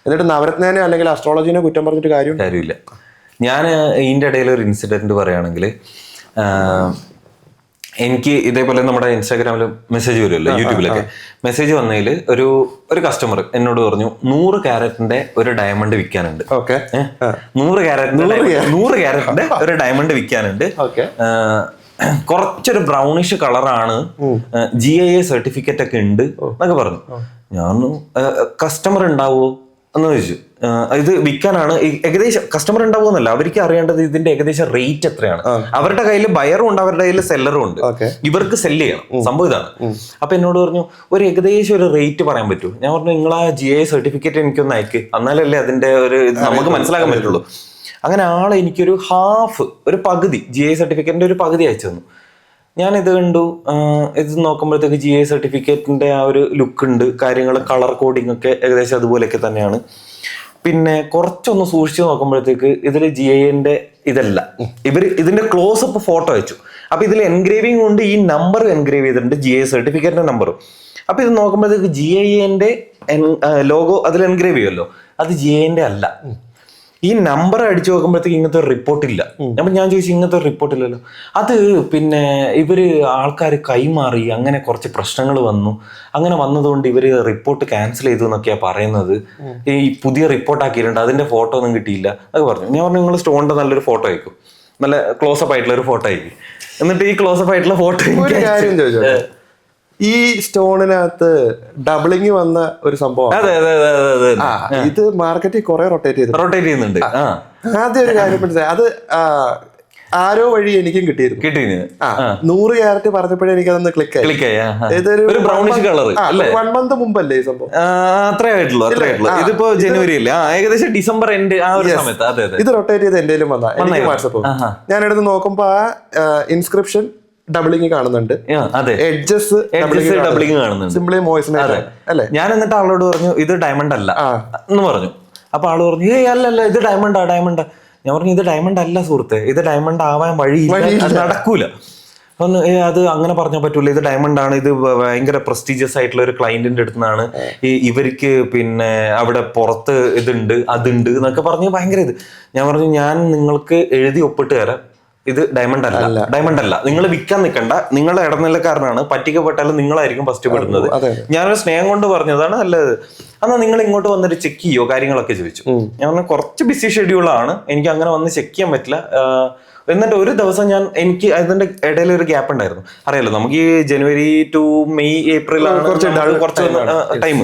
എന്നിട്ട് നവരത്നേനെ അല്ലെങ്കിൽ അസ്ട്രോളജിനെ കുറ്റം പറഞ്ഞിട്ട് കാര്യമില്ല. ഞാൻ ഇതിന്റെ ഇടയിൽ ഒരു ഇൻസിഡന്റ് പറയുകയാണെങ്കിൽ, എനിക്ക് ഇതേപോലെ നമ്മുടെ ഇൻസ്റ്റാഗ്രാമിൽ മെസ്സേജ് വരുമല്ലോ, യൂട്യൂബിലൊക്കെ മെസ്സേജ് വന്നതിൽ ഒരു കസ്റ്റമർ എന്നോട് പറഞ്ഞു 100 ക്യാരറ്റിന്റെ ഒരു ഡയമണ്ട് വിൽക്കാനുണ്ട്. 100 ക്യാരറ്റിന്റെ ഒരു ഡയമണ്ട് വിൽക്കാനുണ്ട്. കുറച്ചൊരു ബ്രൗണിഷ് കളറാണ്, GIA സർട്ടിഫിക്കറ്റ് ഒക്കെ ഉണ്ട് എന്നൊക്കെ പറഞ്ഞു. ഞാൻ കസ്റ്റമർ ഉണ്ടാവോ എന്ന് ചോദിച്ചു. ഇത് വിൽക്കാനാണ്. ഏകദേശം കസ്റ്റമർ ഉണ്ടാവുമെന്നല്ല, അവർക്ക് അറിയേണ്ടത് ഇതിന്റെ ഏകദേശം റേറ്റ് എത്രയാണ്. അവരുടെ കയ്യിൽ ബയറും ഉണ്ട്, അവരുടെ കയ്യിൽ സെല്ലറും ഉണ്ട്. ഇവർക്ക് സെല് ചെയ്യണം, സംഭവം ഇതാണ്. അപ്പൊ എന്നോട് പറഞ്ഞു ഒരു ഏകദേശം ഒരു റേറ്റ് പറയാൻ പറ്റൂ. ഞാൻ പറഞ്ഞു നിങ്ങൾ ആ GI സർട്ടിഫിക്കറ്റ് എനിക്കൊന്ന് അയക്ക്, എന്നാലല്ലേ അതിന്റെ ഒരു നമുക്ക് മനസ്സിലാക്കാൻ പറ്റുള്ളൂ. അങ്ങനെ ആളെ എനിക്കൊരു ഒരു പകുതി GI സർട്ടിഫിക്കറ്റിന്റെ ഒരു പകുതി അയച്ചു തന്നു. ഞാൻ ഇത് കണ്ടു. ഇത് നോക്കുമ്പോഴത്തേക്ക് GI സർട്ടിഫിക്കറ്റിന്റെ ആ ഒരു ലുക്ക് ഉണ്ട്, കാര്യങ്ങൾ കളർ കോഡിംഗ് ഒക്കെ ഏകദേശം അതുപോലെയൊക്കെ തന്നെയാണ്. പിന്നെ കുറച്ചൊന്ന് സൂക്ഷിച്ച് നോക്കുമ്പോഴത്തേക്ക് ഇതിൽ GIന്റെ ഇതല്ല, ഇതിന്റെ ക്ലോസ് അപ്പ് ഫോട്ടോ അയച്ചു. അപ്പൊ ഇതിൽ എൻഗ്രേവിംഗ് കൊണ്ട് ഈ നമ്പർ എൻഗ്രേവ് ചെയ്തിട്ടുണ്ട്, GI സർട്ടിഫിക്കറ്റിന്റെ നമ്പറും. അപ്പൊ ഇത് നോക്കുമ്പോഴത്തേക്ക് GIന്റെ ലോഗോ അതിൽ എൻഗ്രേവ് ചെയ്യുമല്ലോ, അത് GIന്റെ അല്ല. ഈ നമ്പർ അടിച്ചു നോക്കുമ്പോഴത്തേക്ക് ഇങ്ങനത്തെ ഒരു റിപ്പോർട്ട് ഇല്ല. അപ്പൊ ഞാൻ ചോദിച്ചു ഇങ്ങനത്തെ ഒരു റിപ്പോർട്ട് ഇല്ലല്ലോ. അത് പിന്നെ ഇവര് ആൾക്കാർ കൈമാറി, അങ്ങനെ കുറച്ച് പ്രശ്നങ്ങൾ വന്നു. അങ്ങനെ വന്നതുകൊണ്ട് ഇവര് റിപ്പോർട്ട് ക്യാൻസൽ ചെയ്തു എന്നൊക്കെയാ പറയുന്നത്. ഈ പുതിയ റിപ്പോർട്ട് ആക്കിയിട്ടുണ്ട്, അതിന്റെ ഫോട്ടോ ഒന്നും കിട്ടിയില്ല അത് പറഞ്ഞു. ഞാൻ പറഞ്ഞു നിങ്ങൾ സ്റ്റോണിന്റെ നല്ലൊരു ഫോട്ടോ അയക്കും, നല്ല ക്ലോസപ്പ് ആയിട്ടുള്ള ഒരു ഫോട്ടോ അയക്കും. എന്നിട്ട് ഈ ക്ലോസപ്പ് ആയിട്ടുള്ള ഫോട്ടോ ഈ സ്റ്റോണിനകത്ത് ഡബിളിങ് വന്ന ഒരു സംഭവം. ഇത് മാർക്കറ്റിൽ കുറെ റൊട്ടേറ്റ് ചെയ്യുന്നുണ്ട്. ആദ്യം ഒരു കാര്യം മനസ്സിലായി, അത് ആരോ വഴി എനിക്കും കിട്ടിയിരുന്നു. 100 ക്യാരറ്റ് പറഞ്ഞപ്പോഴേ എനിക്ക് അതൊന്ന് ക്ലിക്ക് ആയി. ഇതൊരു ബ്രൗണിഷ് കളർ 1 month മുമ്പല്ലേ ഈ സംഭവം? അത്രേ ആയിട്ടുള്ളൂ. ഇതിപ്പോ ജനുവരി അല്ലേ, ഏകദേശം ഡിസംബർ എൻഡ് ആ ഒരു സമയത്ത്. ഇത് റൊട്ടേറ്റ് ചെയ്ത് എന്റെയിലും വന്ന വാട്സപ്പ് ഞാൻ എടുത്ത് നോക്കുമ്പോ ആ ഇൻസ്ക്രിപ്ഷൻ ഡബിളിങ് കാണുന്നുണ്ട്, എഡ്ജസ് ഡബിളിങ് കാണുന്നുണ്ട്, സിംപ്ലി മോയ്സ്ചറൈസർ അല്ലേ. ഞാൻ എന്നിട്ട് ആളോട് പറഞ്ഞു ഇത് ഡയമണ്ട് അല്ല എന്ന് പറഞ്ഞു. അപ്പൊ ആള് പറഞ്ഞു അല്ലല്ല ഇത് ഡയമണ്ടാ. ഞാൻ പറഞ്ഞു ഇത് ഡയമണ്ട് അല്ല സുഹൃത്തെ, ഇത് ഡയമണ്ട് ആവാൻ വഴിയില്ല, അത് നടക്കൂല. ഒന്ന് അത് അങ്ങനെ പറഞ്ഞാൽ പറ്റൂല, ഇത് ഡയമണ്ട് ആണ്, ഇത് ഭയങ്കര പ്രസ്റ്റീജിയസ് ആയിട്ടുള്ള ഒരു ക്ലയന്റിന്റെ അടുത്ത് നിന്നാണ്, ഇവർക്ക് പിന്നെ അവിടെ പുറത്ത് ഇതുണ്ട് അതുണ്ട് എന്നൊക്കെ പറഞ്ഞ് ഭയങ്കര ഇത്. ഞാൻ പറഞ്ഞു ഞാൻ നിങ്ങൾക്ക് എഴുതി ഒപ്പിട്ട് തരാം, ഇത് ഡയമണ്ട് അല്ല. നിങ്ങൾ വിൽക്കാൻ നിൽക്കണ്ട, നിങ്ങളുടെ ഇടനിലക്കാരനാണ്, പറ്റിക്കപ്പെട്ടാലും നിങ്ങളായിരിക്കും ഫസ്റ്റ് പെടുന്നത്. ഞാനൊരു സ്നേഹം കൊണ്ട് പറഞ്ഞതാണ് നല്ലത്. എന്നാ നിങ്ങൾ ഇങ്ങോട്ട് വന്നിട്ട് ചെക്ക് ചെയ്യോ കാര്യങ്ങളൊക്കെ ചോദിച്ചു. ഞാൻ പറഞ്ഞു കുറച്ച് ബിസി ഷെഡ്യൂളാണ്, എനിക്ക് അങ്ങനെ വന്ന് ചെക്ക് ചെയ്യാൻ പറ്റില്ല. എന്നിട്ട് ഒരു ദിവസം എനിക്ക് അതിന്റെ ഇടയിൽ ഒരു ഗ്യാപ്പ് ഉണ്ടായിരുന്നു. അറിയാലോ നമുക്ക് ഈ ജനുവരി ടു മെയ് ഏപ്രിൽ ആണ് കുറച്ച് ടൈം.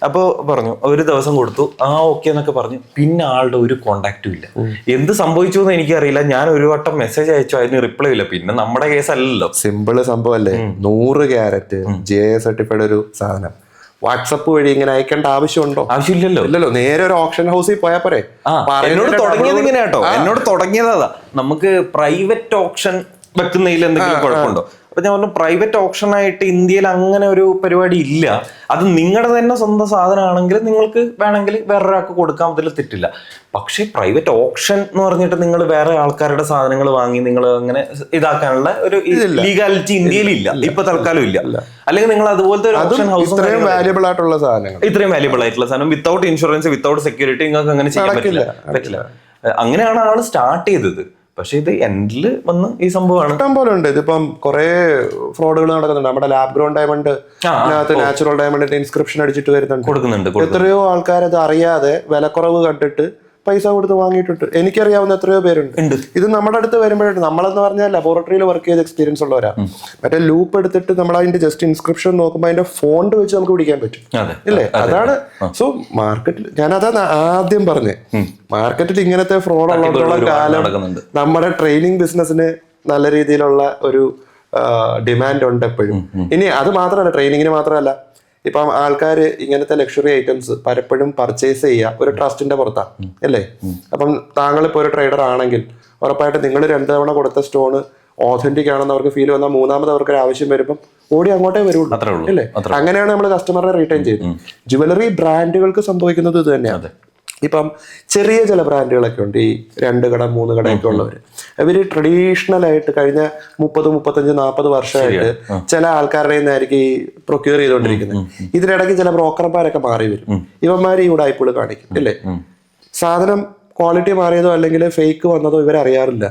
അപ്പൊ പറഞ്ഞു ഒരു ദിവസം കൊടുത്തു, ഓക്കെ എന്നൊക്കെ പറഞ്ഞു. പിന്നെ ആളുടെ ഒരു കോണ്ടാക്റ്റും ഇല്ല. എന്ത് സംഭവിച്ചു എന്ന് എനിക്കറിയില്ല. ഞാൻ ഒരു വട്ടം മെസ്സേജ് അയച്ചു, അതിന് റിപ്ലൈ ഇല്ല. പിന്നെ നമ്മുടെ കേസ് അല്ലല്ലോ, സിമ്പിള് സംഭവം അല്ലേ. 100 ക്യാരറ്റ് GI സർട്ടിഫൈഡ് ഒരു സാധനം വാട്സപ്പ് വഴി ഇങ്ങനെ അയക്കേണ്ട ആവശ്യമുണ്ടോ? ആവശ്യമില്ലല്ലോ. നേരെ ഒരു ഓപ്ഷൻ ഹൗസിൽ പോയാൽ പോരെ. എന്നോട് തുടങ്ങിയത് ഇങ്ങനെ കേട്ടോ, എന്നോട് തുടങ്ങിയതാ നമുക്ക് പ്രൈവറ്റ് ഓപ്ഷൻ വെക്കുന്നതിൽ എന്തെങ്കിലും കുഴപ്പമുണ്ടോ. അപ്പൊ ഞാൻ പറഞ്ഞു പ്രൈവറ്റ് ഓപ്ഷൻ ആയിട്ട് ഇന്ത്യയിൽ അങ്ങനെ ഒരു പരിപാടി ഇല്ല. അത് നിങ്ങളുടെ തന്നെ സ്വന്തം സാധനമാണെങ്കിൽ നിങ്ങൾക്ക് വേണമെങ്കിൽ വേറൊരാൾക്ക് കൊടുക്കാം, അതിൽ തെറ്റില്ല. പക്ഷെ പ്രൈവറ്റ് ഓപ്ഷൻ എന്ന് പറഞ്ഞിട്ട് നിങ്ങൾ വേറെ ആൾക്കാരുടെ സാധനങ്ങൾ വാങ്ങി നിങ്ങൾ അങ്ങനെ ഇതാക്കാനുള്ള ഒരു ലീഗാലിറ്റി ഇന്ത്യയിൽ ഇല്ല, ഇപ്പൊ തൽക്കാലം ഇല്ല. അല്ലെങ്കിൽ നിങ്ങൾ അതുപോലത്തെ ഒരു ഓപ്ഷൻ ഹൗസ് ഇത്രയും വാല്യുബിൾ ആയിട്ടുള്ള സാധനം വിത്തൗട്ട് ഇൻഷുറൻസ് വിത്തൗട്ട് സെക്യൂരിറ്റി നിങ്ങൾക്ക് അങ്ങനെ ചെയ്യാൻ പറ്റില്ല. അങ്ങനെയാണ് ആള് സ്റ്റാർട്ട് ചെയ്തത്. പക്ഷെ ഇത് എൻഡില് വന്ന് ഈ സംഭവമാണ്. ഇഷ്ടം പോലെ ഉണ്ട്. ഇതിപ്പം കുറെ ഫ്രോഡുകൾ നടക്കുന്നുണ്ട്. നമ്മുടെ ലാബ് ഗ്രോൺ ഡയമണ്ട് നാച്ചുറൽ ഡയമണ്ടിന്റെ ഇൻസ്ക്രിപ്ഷൻ അടിച്ചിട്ട് കൊടുക്കുന്നുണ്ട്. എത്രയോ ആൾക്കാർ അത് അറിയാതെ വിലക്കുറവ് കണ്ടിട്ട് പൈസ കൊടുത്ത് വാങ്ങിയിട്ടുണ്ട്. എനിക്കറിയാവുന്ന എത്രയോ പേരുണ്ട്. ഇത് നമ്മുടെ അടുത്ത് വരുമ്പോഴാണ്, നമ്മളെന്ന് പറഞ്ഞാൽ ലബോറട്ടറിയിൽ വർക്ക് ചെയ്ത എക്സ്പീരിയൻസ് ഉള്ളവരാ. മറ്റേ ലൂപ്പ് എടുത്തിട്ട് നമ്മൾ അതിന്റെ ജസ്റ്റ് ഇൻസ്ക്രിപ്ഷൻ നോക്കുമ്പോൾ അതിന്റെ ഫോണ്ട് വെച്ച് നമുക്ക് പിടിക്കാൻ പറ്റും ഇല്ലേ. അതാണ്. സോ മാർക്കറ്റിൽ ഞാനതാണ് ആദ്യം പറഞ്ഞേ, മാർക്കറ്റിൽ ഇങ്ങനത്തെ ഫ്രോഡ് ഉള്ളിടത്തോളം കാലം നമ്മുടെ ട്രെയിനിങ് ബിസിനസ്സിന് നല്ല രീതിയിലുള്ള ഒരു ഡിമാൻഡ് ഉണ്ട് എപ്പോഴും. ഇനി അത് മാത്രമല്ല, ട്രെയിനിങ്ങിന് മാത്രമല്ല, ഇപ്പം ആൾക്കാർ ഇങ്ങനത്തെ ലക്ഷറി ഐറ്റംസ് പലപ്പോഴും പർച്ചേസ് ചെയ്യുക ഒരു ട്രസ്റ്റിന്റെ പുറത്താണ് അല്ലേ. അപ്പം താങ്കൾ ഇപ്പോൾ ഒരു ട്രേഡർ ആണെങ്കിൽ ഉറപ്പായിട്ട് നിങ്ങൾ 2 തവണ കൊടുത്ത സ്റ്റോണ് ഓഥന്റിക് ആണെന്ന് അവർക്ക് ഫീൽ വന്നാൽ 3ാമത് അവർക്ക് ഒരു ആവശ്യം വരുമ്പം ഓടി അങ്ങോട്ടേ വരുള്ളൂ അല്ലേ. അങ്ങനെയാണ് നമ്മൾ കസ്റ്റമറെ റീറ്റെയിൻ ചെയ്യുന്നത്. ജുവലറി ബ്രാൻഡുകൾക്ക് സംഭവിക്കുന്നത് ഇത് തന്നെയാണ്. ഇപ്പം ചെറിയ ചില ബ്രാൻഡുകളൊക്കെ ഉണ്ട്, ഈ 2 കട 3 കടയൊക്കെ ഉള്ളവർ. ഇവര് ട്രഡീഷണൽ ആയിട്ട് കഴിഞ്ഞ 30, 35, 40 വർഷമായിട്ട് ചില ആൾക്കാരുടെ നിന്നായിരിക്കും ഈ പ്രൊക്യൂർ ചെയ്തുകൊണ്ടിരിക്കുന്നത്. ഇതിനിടയ്ക്ക് ചില ബ്രോക്കർമാരൊക്കെ മാറി വരും. ഇവന്മാർ ഈ ഉടായ്പകൾ കാണിക്കും അല്ലേ. സാധനം ക്വാളിറ്റി മാറിയതോ അല്ലെങ്കിൽ ഫേക്ക് വന്നതോ ഇവരറിയാറില്ല.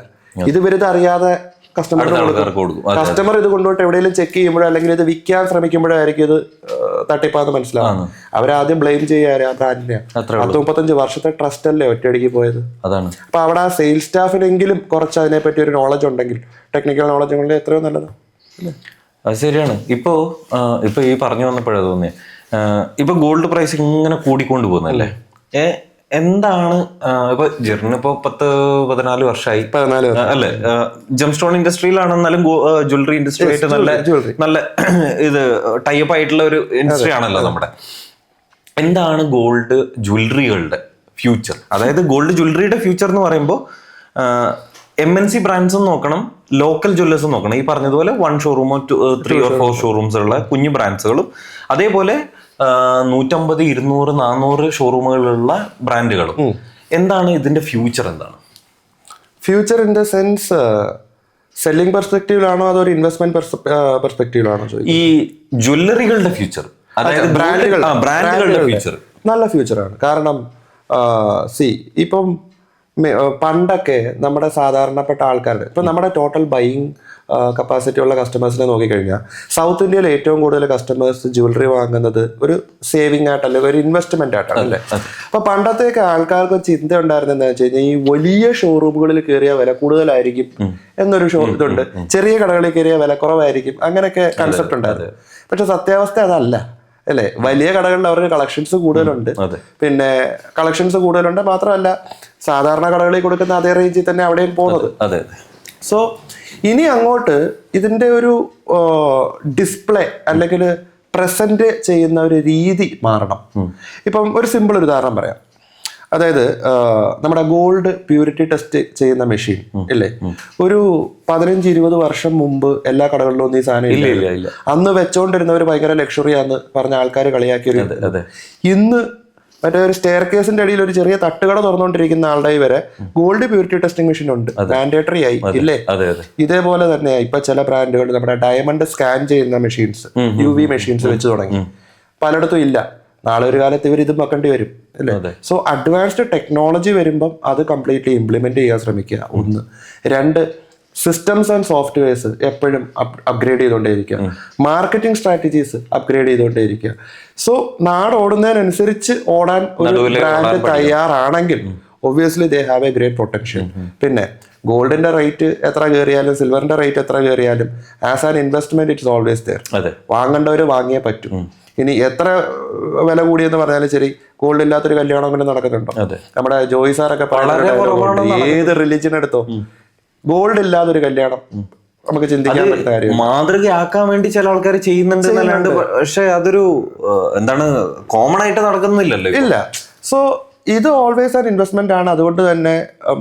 ഇത് ഇവരിത് അറിയാതെ കസ്റ്റമറിന് കൊടുക്കും. കസ്റ്റമർ ഇത് കൊണ്ടുപോയിട്ട് എവിടെയെങ്കിലും ചെക്ക് ചെയ്യുമ്പോഴോ അല്ലെങ്കിൽ ഇത് വിൽക്കാൻ ശ്രമിക്കുമ്പോഴായിരിക്കും ഇത് തട്ടിപ്പാന്ന് മനസ്സിലാവുന്നത്. അവരാദ്യം ബ്ലെയിം ചെയ്യാറ് ആ ബ്രാൻഡിനെ. 30-35 വർഷത്തെ ട്രസ്റ്റ് അല്ലേ ഒറ്റയടിക്ക് പോയത്. അതാണ്. അപ്പൊ അവിടെ ആ സെയിൽസ് സ്റ്റാഫിനെങ്കിലും കുറച്ച് അതിനെപ്പറ്റി ഒരു നോളജ് ഉണ്ടെങ്കിൽ, ടെക്നിക്കൽ നോളജ് ഉണ്ടെങ്കിൽ എത്രയോ നല്ലത്. അത് ശരിയാണ്. ഇപ്പൊ ഈ പറഞ്ഞു വന്നപ്പോഴാണ് തോന്നിയത്, ഇപ്പൊ ഗോൾഡ് പ്രൈസ് ഇങ്ങനെ കൂടിക്കൊണ്ട് പോകുന്നല്ലേ. എന്താണ് ഇപ്പൊ ജെറിന് ഇപ്പൊ 10-14 വർഷമായി അല്ലെ, ജം സ്റ്റോൺ ഇൻഡസ്ട്രിയിലാണെന്നാലും ജ്വല്ലറി ഇൻഡസ്ട്രി ആയിട്ട് നല്ല ഇത് ടൈപ്പ് ആയിട്ടുള്ള ഒരു ഇൻഡസ്ട്രി ആണല്ലോ നമ്മുടെ. എന്താണ് ഗോൾഡ് ജ്വല്ലറികളുടെ ഫ്യൂച്ചർ? അതായത് ഗോൾഡ് ജ്വല്ലറിയുടെ ഫ്യൂച്ചർ എന്ന് പറയുമ്പോൾ MNC ബ്രാൻഡ്സും നോക്കണം, ലോക്കൽ ജ്വല്ലേഴ്സും നോക്കണം. ഈ പറഞ്ഞതുപോലെ 1 ഷോറൂമോ 3 or 4 ഷോറൂംസ് ഉള്ള കുഞ്ഞു ബ്രാൻഡ്സുകളും, അതേപോലെ 150, 200, 400 ഷോറൂമുകളുള്ള ബ്രാൻഡുകളും. എന്താണ് ഇതിന്റെ ഫ്യൂച്ചർ? എന്താണ് future in the sense selling പെർസ്പെക്റ്റീവിലാണോ അതോ ഒരു ഇൻവെസ്റ്റ്മെന്റ് പെർസ്പെക്റ്റീവിലാണോ? ഈ ജ്വല്ലറികളുടെ ഫ്യൂച്ചർ, അതായത് ബ്രാൻഡുകളുടെ ഫ്യൂച്ചർ നല്ല ഫ്യൂച്ചറാണ്. കാരണം ഇപ്പം പണ്ടൊക്കെ നമ്മുടെ സാധാരണപ്പെട്ട ആൾക്കാരുടെ ഇപ്പം നമ്മുടെ ടോട്ടൽ ബൈയിങ് കപ്പാസിറ്റി ഉള്ള കസ്റ്റമേഴ്സിനെ നോക്കിക്കഴിഞ്ഞാൽ സൗത്ത് ഇന്ത്യയിൽ ഏറ്റവും കൂടുതൽ കസ്റ്റമേഴ്സ് ജ്വല്ലറി വാങ്ങുന്നത് ഒരു സേവിങ് ആയിട്ടല്ല, ഒരു ഇൻവെസ്റ്റ്മെന്റ് ആയിട്ടാണ് അല്ലേ. അപ്പൊ പണ്ടത്തേക്ക് ആൾക്കാർക്ക് ഒരു ചിന്ത ഉണ്ടായിരുന്നത് എന്താ വെച്ച് കഴിഞ്ഞാൽ ഈ വലിയ ഷോറൂമുകളിൽ കയറിയ വില കൂടുതലായിരിക്കും എന്നൊരു ഇതുണ്ട്, ചെറിയ കടകളിൽ കയറിയ വില കുറവായിരിക്കും, അങ്ങനെയൊക്കെ കൺസെപ്റ്റ് ഉണ്ടായിരുന്നു. പക്ഷെ സത്യാവസ്ഥ അതല്ല അല്ലേ. വലിയ കടകളിൽ അവർക്ക് കളക്ഷൻസ് കൂടുതലുണ്ട്, പിന്നെ കളക്ഷൻസ് കൂടുതലുണ്ട് മാത്രമല്ല സാധാരണ കടകളിൽ കൊടുക്കുന്ന അതേ റേഞ്ചിൽ തന്നെ അവിടെയും പോകുന്നത്. സോ ഇനി അങ്ങോട്ട് ഇതിന്റെ ഒരു ഡിസ്പ്ലേ അല്ലെങ്കിൽ പ്രസന്റ് ചെയ്യുന്ന ഒരു രീതി മാറണം. ഇപ്പം ഒരു സിമ്പിൾ ഒരു ഉദാഹരണം പറയാം. അതായത് നമ്മുടെ ഗോൾഡ് പ്യൂരിറ്റി ടെസ്റ്റ് ചെയ്യുന്ന മെഷീൻ ഇല്ലേ, ഒരു 15-20 വർഷം മുമ്പ് എല്ലാ കടകളിലും ഒന്നും ഈ സാധനം ഇല്ല. അന്ന് വെച്ചോണ്ടിരുന്നവർ ഭയങ്കര ലക്ഷറിയാന്ന് പറഞ്ഞ ആൾക്കാർ കളിയാക്കിയൊരു ഇന്ന് മറ്റേ ഒരു സ്റ്റെയർ കേസിന്റെ അടിയിൽ ഒരു ചെറിയ തട്ടുകട തുറന്നുകൊണ്ടിരിക്കുന്ന ആളുടെ വരെ ഗോൾഡ് പ്യൂരിറ്റി ടെസ്റ്റിംഗ് മെഷീൻ ഉണ്ട്, മാൻഡേറ്ററി ആയി ഇല്ലേ. ഇതേപോലെ തന്നെയായി ഇപ്പൊ ചില ബ്രാൻഡുകൾ നമ്മുടെ ഡയമണ്ട് സ്കാൻ ചെയ്യുന്ന മെഷീൻസ്, UV മെഷീൻസ് വെച്ച് തുടങ്ങി, പലയിടത്തും ഇല്ല. നാളെ ഒരു കാലത്ത് ഇവർ ഇതും വെക്കേണ്ടി വരും അല്ലേ. സോ അഡ്വാൻസ്ഡ് ടെക്നോളജി വരുമ്പം അത് കംപ്ലീറ്റ്ലി ഇംപ്ലിമെന്റ് ചെയ്യാൻ ശ്രമിക്കുക. 1. 2, സിസ്റ്റംസ് ആൻഡ് സോഫ്റ്റ്വെയർസ് എപ്പോഴും അപ്ഗ്രേഡ് ചെയ്തുകൊണ്ടേയിരിക്കുക, മാർക്കറ്റിംഗ് സ്ട്രാറ്റജീസ് അപ്ഗ്രേഡ് ചെയ്തുകൊണ്ടേയിരിക്കുക. സോ നാട് ഓടുന്നതിനനുസരിച്ച് ഓടാൻ ഒരു ബ്രാൻഡ് തയ്യാറാണെങ്കിൽ obviously they have a great potential. പിന്നെ ഗോൾഡിന്റെ റേറ്റ് എത്ര കയറിയാലും സിൽവറിന്റെ റേറ്റ് എത്ര കയറിയാലും as an investment it's always there. വാങ്ങേണ്ടവർ വാങ്ങിയേ പറ്റൂ. ഇനി എത്ര വില കൂടിയെന്ന് പറഞ്ഞാലും ശരി, ഗോൾഡ് ഇല്ലാത്തൊരു കല്യാണം കൊണ്ട് നടക്കുന്നുണ്ടോ? നമ്മുടെ ജോയി സാറൊക്കെ പറയുന്നത് ഏത് റിലീജിയൻ എടുത്തോ ഗോൾഡ് ഇല്ലാതൊരു കല്യാണം നമുക്ക് ചിന്തിക്കാൻ പറ്റുന്ന കാര്യം. മാതൃകയാക്കാൻ വേണ്ടി ചില ആൾക്കാർ ചെയ്യുന്നുണ്ട് എന്നല്ലാണ്ട്, പക്ഷെ അതൊരു എന്താണ് കോമൺ ആയിട്ട് നടക്കുന്നില്ലല്ലോ. ഇല്ല. സോ ഇത് ഓൾവേസ് ആൻ ഇൻവെസ്റ്റ്മെന്റ് ആണ്. അതുകൊണ്ട് തന്നെ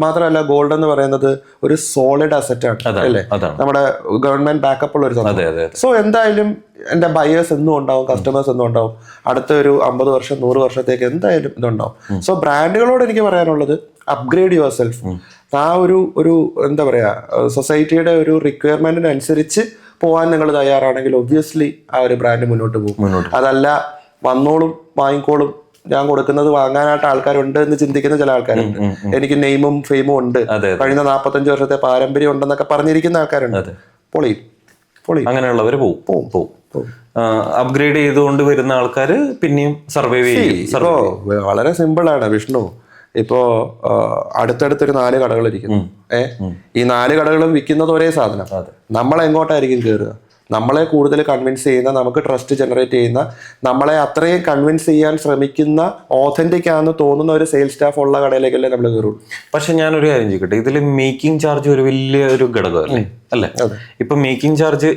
മാത്രമല്ല ഗോൾഡ് എന്ന് പറയുന്നത് ഒരു സോളിഡ് അസറ്റ് ആണ് അല്ലേ, നമ്മുടെ ഗവൺമെന്റ് ബാക്കപ്പ് ഉള്ള ഒരു സാധനം. സോ എന്തായാലും എന്റെ ബയേഴ്സ് എന്നും ഉണ്ടാവും, കസ്റ്റമേഴ്സ് എന്നും ഉണ്ടാവും. അടുത്ത ഒരു 50 വർഷം 100 വർഷത്തേക്ക് എന്തായാലും ഇതുണ്ടാവും. സോ ബ്രാൻഡുകളോട് എനിക്ക് പറയാനുള്ളത് അപ്ഗ്രേഡ് യുവർ സെൽഫ്. ആ ഒരു എന്താ പറയാ സൊസൈറ്റിയുടെ ഒരു റിക്വയർമെന്റിനനുസരിച്ച് പോകാൻ നിങ്ങൾ തയ്യാറാണെങ്കിൽ ഒബ്വിയസ്ലി ആ ഒരു ബ്രാൻഡ് മുന്നോട്ട് പോകും. അതല്ല വന്നോളും വാങ്ങിക്കോളും ഞാൻ കൊടുക്കുന്നത് വാങ്ങാനായിട്ട് ആൾക്കാരുണ്ട് എന്ന് ചിന്തിക്കുന്ന ചില ആൾക്കാരുണ്ട്. എനിക്ക് നെയിമും ഫെയിമും ഉണ്ട്, കഴിഞ്ഞ 45 വർഷത്തെ പാരമ്പര്യം ഉണ്ടെന്നൊക്കെ പറഞ്ഞിരിക്കുന്ന ആൾക്കാരുണ്ട്. പൊളിയും അങ്ങനെയുള്ളവർ പോവും. അപ്ഗ്രേഡ് ചെയ്തുകൊണ്ട് വരുന്ന ആൾക്കാർ പിന്നെയും സർവൈവ് ചെയ്യും. ഇപ്പോ വളരെ സിമ്പിൾ ആണ് വിഷ്ണു. ഇപ്പോ അടുത്തടുത്തൊരു 4 കടകൾ ഇരിക്കുന്നു. ഈ 4 കടകളും വിൽക്കുന്നത് ഒരേ സാധനം. നമ്മളെങ്ങോട്ടായിരിക്കും കയറുക? നമ്മളെ കൂടുതൽ കൺവിൻസ് ചെയ്യുന്ന, നമുക്ക് ട്രസ്റ്റ് ജനറേറ്റ് ചെയ്യുന്ന, നമ്മളെ അത്രയും കൺവിൻസ് ചെയ്യാൻ ശ്രമിക്കുന്ന, ഓതന്റിക് ആണെന്ന് തോന്നുന്ന ഒരു സെയിൽസ് സ്റ്റാഫ് ഉള്ള കടയിലേക്കല്ലേ നമ്മൾ കയറുള്ളൂ. പക്ഷെ ഞാനൊരു കാര്യം ചോദിക്കട്ടെ, ഇതിൽ മേക്കിംഗ് ചാർജ് ഒരു വലിയ ഒരു ഘടകമല്ലേ അല്ലേ? ഇപ്പൊ മേക്കിംഗ് ചാർജ്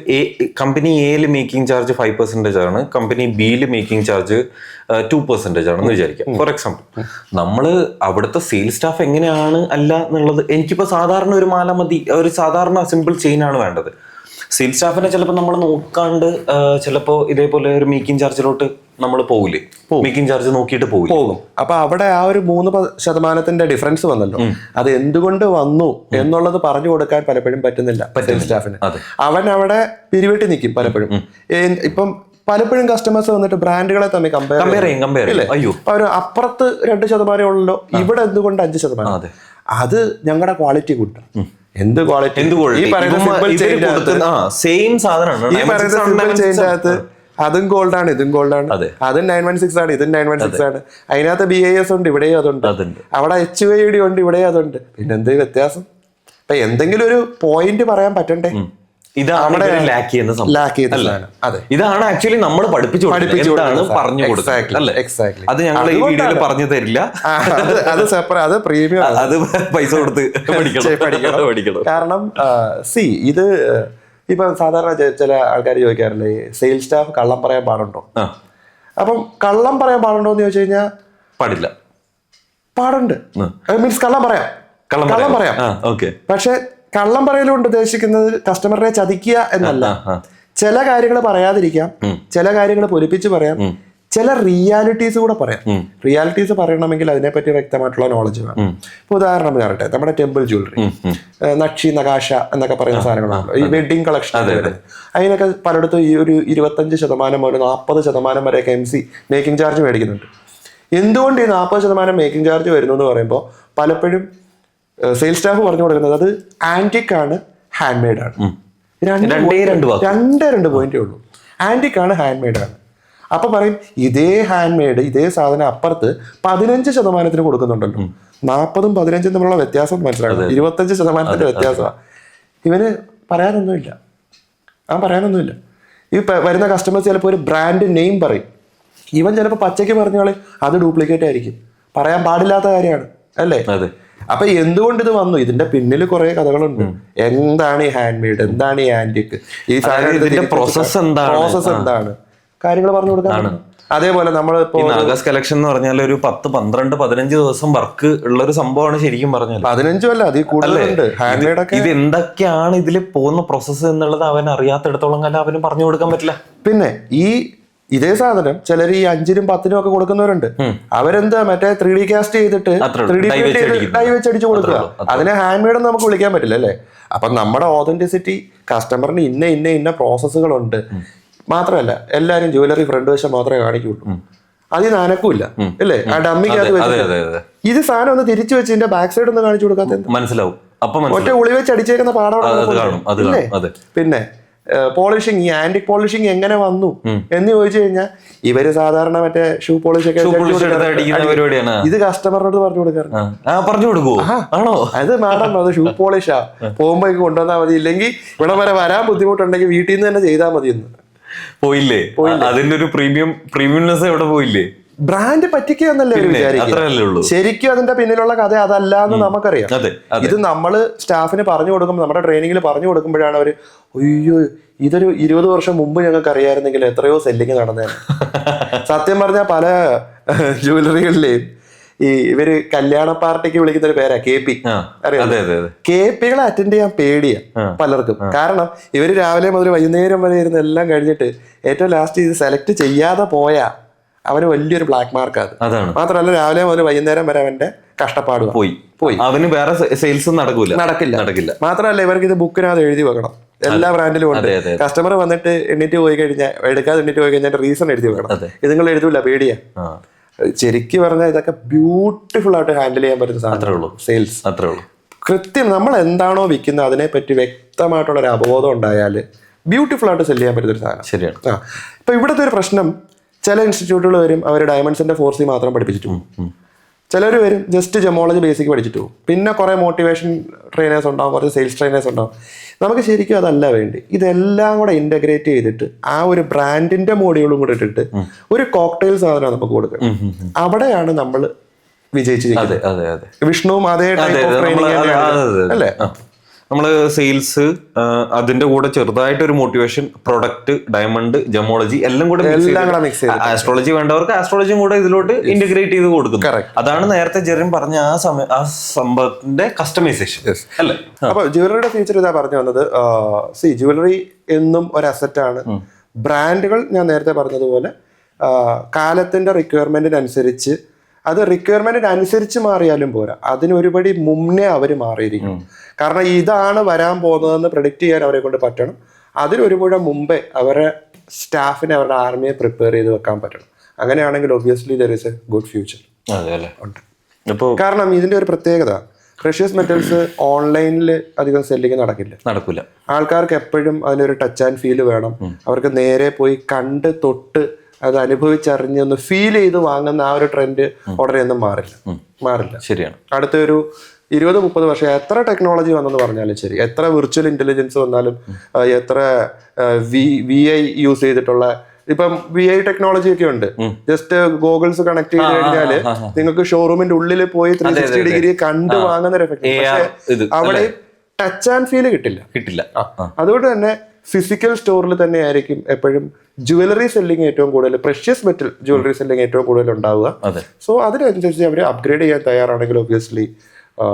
കമ്പനി എയിൽ മേക്കിംഗ് ചാർജ് 5% ആണ്, കമ്പനി ബിയിൽ മേക്കിംഗ് ചാർജ് 2% ആണെന്ന് വിചാരിക്കാം. ഫോർ എക്സാമ്പിൾ, നമ്മള് അവിടുത്തെ സെയിൽസ് സ്റ്റാഫ് എങ്ങനെയാണ് അല്ല എന്നുള്ളത്, എനിക്കിപ്പോ സാധാരണ ഒരു മാല മതി, ഒരു സാധാരണ സിമ്പിൾ ചെയിൻ ആണ് വേണ്ടത്. സെയിൽസ് സ്റ്റാഫിനെ ചിലപ്പോൾ നമ്മൾ നോക്കാണ്ട് ചിലപ്പോൾ ഇതേപോലെ ഒരു മേക്കിംഗ് ചാർജിലോട്ട് നമ്മൾ പോകില്ലേ, മേക്കിംഗ് ചാർജ് നോക്കിയിട്ട് പോകും. അപ്പൊ അവിടെ ആ ഒരു 3% ഡിഫറൻസ് വന്നല്ലോ. അത് എന്തുകൊണ്ട് വന്നു എന്നുള്ളത് പറഞ്ഞു കൊടുക്കാൻ പലപ്പോഴും പറ്റുന്നില്ല സെയിൽസ് സ്റ്റാഫിന്. അവൻ അവിടെ പിരിവെട്ടി നിൽക്കും പലപ്പോഴും. ഇപ്പം പലപ്പോഴും കസ്റ്റമേഴ്സ് വന്നിട്ട് ബ്രാൻഡുകളെ തമ്മിൽ കമ്പയർ ചെയ്യും. അയ്യോ ഒരു അപ്പുറത്ത് 2% ഉള്ളല്ലോ, ഇവിടെ എന്തുകൊണ്ട് 5%? അത് ഞങ്ങളുടെ ക്വാളിറ്റി കൂട്ടും. എന്ത് ക്വാളിറ്റി? ഈ പറയുന്ന സെയിം സാധനമാണ്. അതും ഗോൾഡാണ്, ഇതും ഗോൾഡാണ്. അതും 916 ആണ്, ഇതും 916 ആണ്. അതിനകത്ത് BIS ഉണ്ട്, ഇവിടെയും അതുണ്ട്. അവിടെ HYD ഉണ്ട്, ഇവിടെയും അതുണ്ട്. പിന്നെ എന്ത് വ്യത്യാസം? അപ്പൊ എന്തെങ്കിലും ഒരു പോയിന്റ് പറയാൻ പറ്റണ്ടേ? ഇതാണ് ലാക്ക് ചെയ്യുന്ന സംഭവം. അതെ, ഇതാണ് ആക്ച്വലി നമ്മൾ പഠിപ്പിച്ചു കൊടുക്കുന്നത്, പറഞ്ഞു കൊടുക്കുന്നത് അല്ലേ? അത് ഞങ്ങൾ ഈ വീഡിയോയിൽ പറഞ്ഞു തരില്ല. അത് പ്രീമിയം, അത് പൈസ കൊടുത്ത് പഠിക്കണം. കാരണം ഇത് ഇപ്പൊ സാധാരണ ചില ആൾക്കാർ ചോദിക്കാറില്ലേ, സെയിൽസ് സ്റ്റാഫ് കള്ളം പറയാൻ പാടുണ്ടോ? അപ്പം കള്ളം പറയാൻ പാടുണ്ടോ എന്ന് ചോദിച്ചു കഴിഞ്ഞാൽ പാടില്ല. പാടുണ്ട്, മീൻസ് കള്ളം പറയാം. പക്ഷെ കള്ളം പറയലുകൊണ്ട് ഉദ്ദേശിക്കുന്നത് കസ്റ്റമറിനെ ചതിക്കുക എന്നല്ല. ചില കാര്യങ്ങൾ പറയാതിരിക്കാം, ചില കാര്യങ്ങൾ പൊലിപ്പിച്ച് പറയാം, ചില റിയാലിറ്റീസ് കൂടെ പറയാം. റിയാലിറ്റീസ് പറയണമെങ്കിൽ അതിനെപ്പറ്റി വ്യക്തമായിട്ടുള്ള നോളജ് വേണം. ഇപ്പൊ ഉദാഹരണം പറയട്ടെ, നമ്മുടെ ടെമ്പിൾ ജ്വല്ലറി, നക്ഷി, നകാശ എന്നൊക്കെ പറയുന്ന സാധനങ്ങളാണല്ലോ ഈ വെഡിങ് കളക്ഷൻ. അതിനൊക്കെ പലയിടത്തും ഈ ഒരു 25% മുതൽ 40% വരെയൊക്കെ MC മേക്കിംഗ് ചാർജ് മേടിക്കുന്നുണ്ട്. എന്തുകൊണ്ട് ഈ 40% മേക്കിംഗ് ചാർജ് വരുന്നു എന്ന് പറയുമ്പോൾ പലപ്പോഴും സെയിൽസ് സ്റ്റാഫ് പറഞ്ഞു കൊടുക്കുന്നത് അത് ആന്റിക് ആണ്, ഹാൻഡ് മെയ്ഡ് ആണ്. രണ്ട് പോയിന്റേ ഉള്ളൂ. ആന്റിക് ആണ്, ഹാൻഡ് മെയ്ഡ് ആണ്. അപ്പൊ പറയും ഇതേ ഹാൻഡ് മെയ്ഡ്, ഇതേ സാധനം അപ്പുറത്ത് 15% കൊടുക്കുന്നുണ്ടല്ലോ. 40ഉം 15ഉം തമ്മിലുള്ള വ്യത്യാസം മനസ്സിലാക്കണം. 25% വ്യത്യാസമാണ്. ഇവന് പറയാനൊന്നുമില്ല. ഈ വരുന്ന കസ്റ്റമേഴ്സ് ചിലപ്പോൾ ഒരു ബ്രാൻഡ് നെയിം പറയും, ഇവൻ ചിലപ്പോൾ പച്ചയ്ക്ക് പറഞ്ഞോളെ അത് ഡ്യൂപ്ലിക്കേറ്റ് ആയിരിക്കും. പറയാൻ പാടില്ലാത്ത കാര്യമാണ് അല്ലേ? അപ്പൊ എന്തുകൊണ്ട് ഇത് വന്നു? ഇതിന്റെ പിന്നിൽ കുറെ കഥകളുണ്ട്. എന്താണ് ഈ ഹാൻഡ് മെയ്ഡ്, എന്താണ് ഈ ആന്റിക്, ഈ പ്രോസസ് എന്താണ്, കാര്യങ്ങൾ പറഞ്ഞു കൊടുക്കാൻ. അതേപോലെ നമ്മൾ നാഗാസ് കളക്ഷൻ എന്ന് പറഞ്ഞാൽ ഒരു 10, 12, 15 ദിവസം വർക്ക് ഉള്ള ഒരു സംഭവമാണ് ശരിക്കും പറഞ്ഞാൽ. 15 അല്ല, അതിൽ കൂടുതലുണ്ട്. ഹാൻഡ് മെയ്ഡ് ഒക്കെ ഇത് എന്തൊക്കെയാണ് ഇതിൽ പോകുന്ന പ്രോസസ്സ് എന്നുള്ളത് അവൻ അറിയാത്തിടത്തോളം കാലം അവന് പറഞ്ഞു കൊടുക്കാൻ പറ്റില്ല. പിന്നെ ഇതേ സാധനം ചിലർ ഈ 5നും 10നും ഒക്കെ കൊടുക്കുന്നവരുണ്ട്. അവരെന്താ മറ്റേ 3D കാസ്റ്റ് ചെയ്തിട്ട് 3D ഡൈ വെച്ചടിച്ച് കൊടുക്കുക. അതിനെ ഹാൻഡ് മെയ്ഡ് നമുക്ക് വിളിക്കാൻ പറ്റില്ല അല്ലേ? അപ്പൊ നമ്മുടെ ഓതന്റിസിറ്റി കസ്റ്റമറിന് ഇന്ന പ്രോസസ്സുകളുണ്ട്. മാത്രമല്ല എല്ലാരും ജ്വല്ലറി ഫ്രണ്ട് വശം മാത്രമേ കാണിക്കുള്ളൂ, അതിന് അനക്കൂല്ല അല്ലേ? ആ ഡമ്മിക്കകത്ത് വെച്ച് ഇത് സാധനം ഒന്ന് തിരിച്ചു വെച്ച് ഇതിന്റെ ബാക്ക് സൈഡ് ഒന്ന് കാണിച്ചു കൊടുക്കാത്ത മനസ്സിലാവും. ഒറ്റ ഉളി വെച്ച് അടിച്ചേക്കുന്ന പാടം. പിന്നെ പോളിഷിങ്, ഈ ആന്റിക് പോളിഷിങ് എങ്ങനെ വന്നു എന്ന് ചോദിച്ചു കഴിഞ്ഞാൽ ഇവര് സാധാരണ മറ്റേ ഷൂ പോളിഷ് ഒക്കെ ഇത് കസ്റ്റമറിനോട് പറഞ്ഞു കൊടുക്കുമോ? ആണോ? അത് മാഡം അത് ഷൂ പോളിഷാ, പോകുമ്പോ കൊണ്ടുവന്നാൽ മതി, ഇല്ലെങ്കിൽ ഇവിടെ വരെ വരാൻ ബുദ്ധിമുട്ടുണ്ടെങ്കിൽ വീട്ടിൽ നിന്ന് തന്നെ ചെയ്താൽ മതി എന്ന്. പോയില്ലേ? അതിന്റെ ഒരു പ്രീമിയംനെസ് എവിടെ പോയില്ലേ? ബ്രാൻഡ് പറ്റിക്കുക എന്നല്ലേ വിചാരിക്കും. ശരിക്കും അതിന്റെ പിന്നിലുള്ള കഥ അതല്ല എന്ന് നമുക്കറിയാം. ഇത് നമ്മള് സ്റ്റാഫിന് പറഞ്ഞു കൊടുക്കുമ്പോൾ, നമ്മുടെ ട്രെയിനിങ്ങിൽ പറഞ്ഞു കൊടുക്കുമ്പോഴാണ് അവര് അയ്യോ ഇതൊരു 20 വർഷം മുമ്പ് ഞങ്ങൾക്ക് അറിയാമായിരുന്നെങ്കിൽ എത്രയോ സെല്ലിങ് നടന്നേനെ. സത്യം പറഞ്ഞാൽ പല ജ്വല്ലറികളിലെയും ഇവര് കല്യാണ പാർട്ടിക്ക് വിളിക്കുന്ന ഒരു പേരാ KP. അറിയാം, KPകളെ അറ്റൻഡ് ചെയ്യാൻ പേടിയാ പലർക്കും. കാരണം ഇവര് രാവിലെ മുതൽ വൈകുന്നേരം വരെ ഇരുന്ന് എല്ലാം കഴിഞ്ഞിട്ട് ഏറ്റവും ലാസ്റ്റ് ഇത് സെലക്ട് ചെയ്യാതെ പോയാ അവന് വലിയൊരു ബ്ലാക്ക് മാർക്ക്. അത് മാത്രമല്ല രാവിലെ മുതൽ വൈകുന്നേരം വരെ അവന്റെ കഷ്ടപ്പാട് പോയി. അവന് വേറെ സെയിൽസ് നടക്കില്ല. മാത്രമല്ല ഇവർക്ക് ഇത് ബുക്കിനകത്ത് എഴുതി വെക്കണം. എല്ലാ ബ്രാൻഡിലും ഉണ്ട്. കസ്റ്റമർ വന്നിട്ട് എണ്ണീറ്റ് പോയി കഴിഞ്ഞാൽ, എടുക്കാതെ എണ്ണീറ്റ് പോയി കഴിഞ്ഞാൽ റീസൺ എഴുതി വെക്കണം. ഇത് നിങ്ങൾ എഴുതൂല, പേടിയാ. ശരിക്കും പറഞ്ഞാൽ ഇതൊക്കെ ബ്യൂട്ടിഫുൾ ആയിട്ട് ഹാൻഡിൽ ചെയ്യാൻ പറ്റുന്ന സാധനമേ സെയിൽസ്. കൃത്യം നമ്മൾ എന്താണോ വിൽക്കുന്നത് അതിനെപ്പറ്റി വ്യക്തമായിട്ടുള്ള ഒരു അവബോധം ഉണ്ടായാൽ ബ്യൂട്ടിഫുൾ ആയിട്ട് സെല് ചെയ്യാൻ പറ്റുന്ന ഒരു സാധനം. ശരിയാണ്. ഇപ്പൊ ഇവിടുത്തെ ഒരു പ്രശ്നം, ചില ഇൻസ്റ്റിറ്റ്യൂട്ടുകൾ വരും അവർ ഡയമണ്ട്സിന്റെ 4C മാത്രം പഠിപ്പിച്ചിട്ട് പോകും. ചിലർ വരും ജസ്റ്റ് ജെമോളജി ബേസിക് പഠിച്ചിട്ട് പോകും. പിന്നെ കുറെ മോട്ടിവേഷൻ ട്രെയിനേഴ്സ് ഉണ്ടാവും, കുറച്ച് സെയിൽസ് ട്രെയിനേഴ്സ് ഉണ്ടാവും. നമുക്ക് ശരിക്കും അതല്ല വേണ്ടി. ഇതെല്ലാം കൂടെ ഇന്റഗ്രേറ്റ് ചെയ്തിട്ട് ആ ഒരു ബ്രാൻഡിന്റെ മോഡ്യൂളും കൂടെ ഇട്ടിട്ട് ഒരു കോക്ടെയിൽ സാധനം നമുക്ക് കൊടുക്കണം. അവിടെയാണ് നമ്മൾ വിജയിച്ചിരിക്കുന്നത്. വിഷ്ണുവും അതേ ടൈപ്പ് ഓഫ് ട്രെയിനിങ് അല്ലേ? നമ്മള് സെയിൽസ്, അതിന്റെ കൂടെ ചെറുതായിട്ട് ഒരു മോട്ടിവേഷൻ, പ്രൊഡക്റ്റ്, ഡയമണ്ട്, ജമോളജി എല്ലാം കൂടെ മിക്സ് ചെയ്ത്, ആസ്ട്രോളജി വേണ്ടവർക്ക് ആസ്ട്രോളജിയും കൂടെ ഇതിലോട്ട് ഇന്റഗ്രേറ്റ് ചെയ്ത് കൊടുക്കുന്നു. അതാണ് നേരത്തെ ജെറിൻ പറഞ്ഞ ആ സംഭവത്തിന്റെ കസ്റ്റമൈസേഷൻ അല്ലേ? അപ്പൊ ജ്വല്ലറിയുടെ ഫീച്ചർ ഇതാ പറഞ്ഞു വന്നത്. ജ്വല്ലറി എന്നും ഒരു അസറ്റ് ആണ്. ബ്രാൻഡുകൾ ഞാൻ നേരത്തെ പറഞ്ഞതുപോലെ കാലത്തിന്റെ റിക്വയർമെന്റിനനുസരിച്ച്, അത് റിക്വയർമെന്റിനനുസരിച്ച് മാറിയാലും പോരാ, അതിനൊരുപടി മുന്നേ അവർ മാറിയിരിക്കണം. കാരണം ഇതാണ് വരാൻ പോകുന്നതെന്ന് പ്രെഡിക്റ്റ് ചെയ്യാൻ അവരെ കൊണ്ട് പറ്റണം. അതിനൊരുപുഴ മുമ്പേ അവരെ സ്റ്റാഫിനെ, അവരുടെ ആർമിയെ പ്രിപ്പയർ ചെയ്ത് വെക്കാൻ പറ്റണം. അങ്ങനെയാണെങ്കിൽ obviously there is A good future ഉണ്ട്. കാരണം ഇതിന്റെ ഒരു പ്രത്യേകത, പ്രഷ്യസ് മെറ്റൽസ് ഓൺലൈനിൽ അധികം സെല്ലിങ് നടക്കില്ല. ആൾക്കാർക്ക് എപ്പോഴും അതിനൊരു ടച്ച് ആൻഡ് ഫീൽ വേണം. അവർക്ക് നേരെ പോയി കണ്ട് തൊട്ട് അത് അനുഭവിച്ചറിഞ്ഞ് ഒന്ന് ഫീൽ ചെയ്ത് വാങ്ങുന്ന ആ ഒരു ട്രെൻഡ് ഉടനെ ഒന്നും മാറില്ല. ശരിയാണ്. അടുത്തൊരു 20-30 വർഷം എത്ര ടെക്നോളജി വന്നെന്ന് പറഞ്ഞാലും ശരി, എത്ര വിർച്വൽ ഇന്റലിജൻസ് വന്നാലും, എത്ര VI യൂസ് ചെയ്തിട്ടുള്ള, ഇപ്പം VI ടെക്നോളജി ഒക്കെ ഉണ്ട്. ജസ്റ്റ് ഗോഗിൾസ് കണക്ട് ചെയ്ത് കഴിഞ്ഞാല് നിങ്ങൾക്ക് ഷോറൂമിന്റെ ഉള്ളിൽ പോയി 360 ഡിഗ്രി കണ്ട് വാങ്ങുന്ന ഒരു എഫക്ട്. പക്ഷെ അവിടെ ടച്ച് ആൻഡ് ഫീല് കിട്ടില്ല. അതുകൊണ്ട് തന്നെ ഫിസിക്കൽ സ്റ്റോറിൽ തന്നെ ആയിരിക്കും എപ്പോഴും ജുവലറി സെല്ലിങ് ഏറ്റവും കൂടുതൽ, പ്രഷ്യസ് മെറ്റൽ ജുവലറി സെല്ലിങ് ഏറ്റവും കൂടുതൽ ഉണ്ടാവുക. സോ അതിനനുസരിച്ച് അവർ അപ്ഗ്രേഡ് ചെയ്യാൻ തയ്യാറാണെങ്കിൽ obviously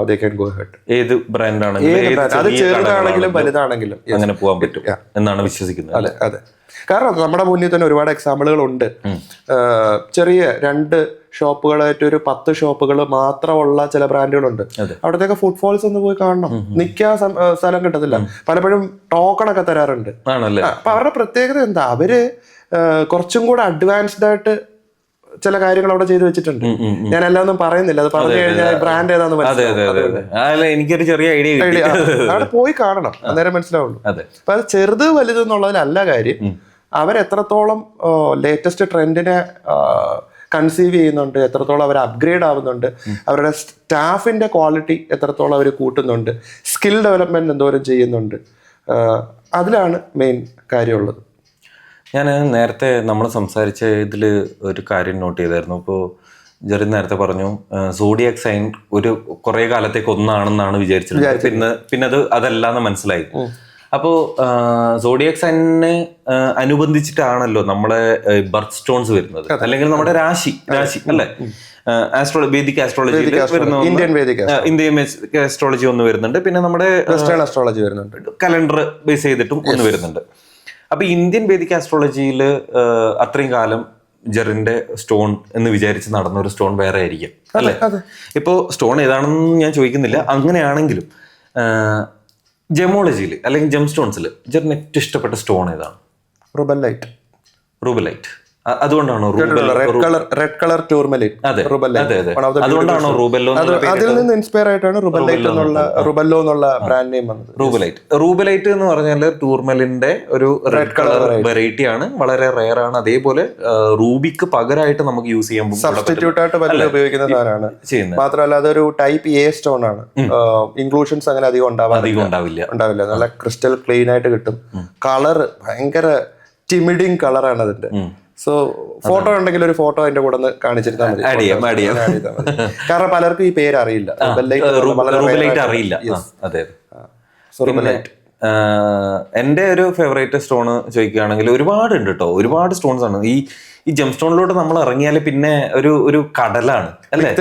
they can go ahead. ഏത് ബ്രാൻഡാണെങ്കിലും അത് ചെറുതാണെങ്കിലും വലുതാണെങ്കിലും അങ്ങനെ പോകാൻ പറ്റും എന്നാണ് വിശ്വസിക്കുന്നത്. അതെ, കാരണം നമ്മുടെ മുന്നിൽ തന്നെ ഒരുപാട് എക്സാമ്പിളുകൾ ഉണ്ട്. ചെറിയ 2 ഷോപ്പുകളായിട്ട് ഒരു 10 ഷോപ്പുകൾ മാത്രമുള്ള ചില ബ്രാൻഡുകളുണ്ട്. അവിടത്തേക്ക് ഫുട്ഫോൾസ് ഒന്ന് പോയി കാണണം, നിൽക്കാൻ സ്ഥലം കിട്ടത്തില്ല. പലപ്പോഴും ടോക്കൺ ഒക്കെ തരാറുണ്ട്. അപ്പൊ അവരുടെ പ്രത്യേകത എന്താ, അവര് കുറച്ചും കൂടെ അഡ്വാൻസ്ഡ് ആയിട്ട് ചില കാര്യങ്ങൾ അവിടെ ചെയ്തു വെച്ചിട്ടുണ്ട്. ഞാൻ എല്ലാം ഒന്നും പറയുന്നില്ല, അത് പറഞ്ഞു കഴിഞ്ഞാൽ ബ്രാൻഡ് ഏതാന്ന് മനസ്സിലാവും. എനിക്കൊരു ചെറിയ ഐഡിയ അവിടെ പോയി കാണണം, അന്നേരം മനസ്സിലാവുള്ളൂ. അപ്പൊ അത് ചെറുത് വലുത് എന്നുള്ളതിലല്ല കാര്യം, അവരെത്രത്തോളം ലേറ്റസ്റ്റ് ട്രെൻഡിനെ കൺസീവ് ചെയ്യുന്നുണ്ട്, എത്രത്തോളം അവർ അപ്ഗ്രേഡ് ആവുന്നുണ്ട്, അവരുടെ സ്റ്റാഫിന്റെ ക്വാളിറ്റി എത്രത്തോളം അവർ കൂട്ടുന്നുണ്ട്, സ്കിൽ ഡെവലപ്മെന്റ് എന്തോരം ചെയ്യുന്നുണ്ട്, അതിലാണ് മെയിൻ കാര്യമുള്ളത്. ഞാൻ നേരത്തെ നമ്മൾ സംസാരിച്ച ഇതിൽ ഒരു കാര്യം നോട്ട് ചെയ്തായിരുന്നു. ഇപ്പോൾ ജെറിൻ നേരത്തെ പറഞ്ഞു സോഡിയാക് സൈൻ ഒരു കുറേ കാലത്തേക്ക് ഒന്നാണെന്നാണ് വിചാരിച്ചിരുന്നത്. പിന്നെ അതല്ലാന്ന് മനസ്സിലായി. അപ്പോൾ സോഡിയാക് സൈനിനെ അനുബന്ധിച്ചിട്ടാണല്ലോ നമ്മളെ ബർത്ത് സ്റ്റോൺസ് വരുന്നത്, അല്ലെങ്കിൽ നമ്മുടെ രാശി അല്ലേ, വേദിക് ആസ്ട്രോളജിയിൽ വരുന്ന ഇന്ത്യൻ ആസ്ട്രോളജി ഒന്ന് വരുന്നുണ്ട്, പിന്നെ നമ്മുടെ വെസ്റ്റേൺ ആസ്ട്രോളജി വരുന്നുണ്ട്, കലണ്ടർ ബേസ് ചെയ്തിട്ടും ഒന്ന് വരുന്നുണ്ട്. അപ്പൊ ഇന്ത്യൻ വേദിക് ആസ്ട്രോളജിയിൽ അത്രയും കാലം ജെറിന്റെ സ്റ്റോൺ എന്ന് വിചാരിച്ച് നടന്ന ഒരു സ്റ്റോൺ വേറെ ആയിരിക്കും അല്ലെ. ഇപ്പോ സ്റ്റോൺ ഏതാണെന്ന് ഞാൻ ചോദിക്കുന്നില്ല. അങ്ങനെയാണെങ്കിലും ജെമോളജിയിൽ അല്ലെങ്കിൽ ജെം സ്റ്റോൺസിൽ ജെറിന് ഏറ്റവും ഇഷ്ടപ്പെട്ട സ്റ്റോൺ ഏതാണ്? റൂബലൈറ്റ്. അതുകൊണ്ടാണോ റെഡ് കളർ ടൂർമലിൻ? അതുകൊണ്ടാണോ റൂബെല്ലോ? അതിൽ നിന്ന് ഇൻസ്പയർ ആയിട്ടാണ് റുബെല്ലോ എന്നുള്ള ബ്രാൻഡ് നെയിം വന്നത്. റൂബലൈറ്റ് എന്ന് പറഞ്ഞാൽ ടൂർമലിന്റെ ഒരു റെഡ് കളർ വെറൈറ്റി ആണ്, വളരെ റെയർ ആണ്. അതേപോലെ റൂബിക്ക് പകരമായിട്ട് നമുക്ക് യൂസ് ചെയ്യാൻ സബ്സ്റ്റിറ്റ്യൂട്ട് ആയിട്ട് പലരും ഉപയോഗിക്കുന്ന സാധനമാണ് ചെയ്യുന്നത്. മാത്രമല്ല അതൊരു ടൈപ്പ് A സ്റ്റോൺ ആണ്. ഇൻക്ലൂഷൻസ് അങ്ങനെ അധികം ഉണ്ടാവില്ല. നല്ല ക്രിസ്റ്റൽ ക്ലീൻ ആയിട്ട് കിട്ടും. കളർ ഭയങ്കര ടിമിഡിങ് കളറാണ് അതിന്റെ. സോ ഫോട്ടോ ഉണ്ടെങ്കിൽ ഒരു ഫോട്ടോ അതിന്റെ കൂടെ ഒന്ന് കാണിച്ചിരുന്നാൽ മതി. കാരണം പലർക്കും ഈ പേര് അറിയില്ല. എന്റെ ഒരു ഫേവറേറ്റ് സ്റ്റോൺ ചോദിക്കുകയാണെങ്കിൽ ഒരുപാടുണ്ട് കേട്ടോ, ഒരുപാട് സ്റ്റോൺസ് ആണ്. ഈ ജെം സ്റ്റോണിലോട്ട് നമ്മൾ ഇറങ്ങിയാൽ പിന്നെ ഒരു കടലാണ് അല്ലേ.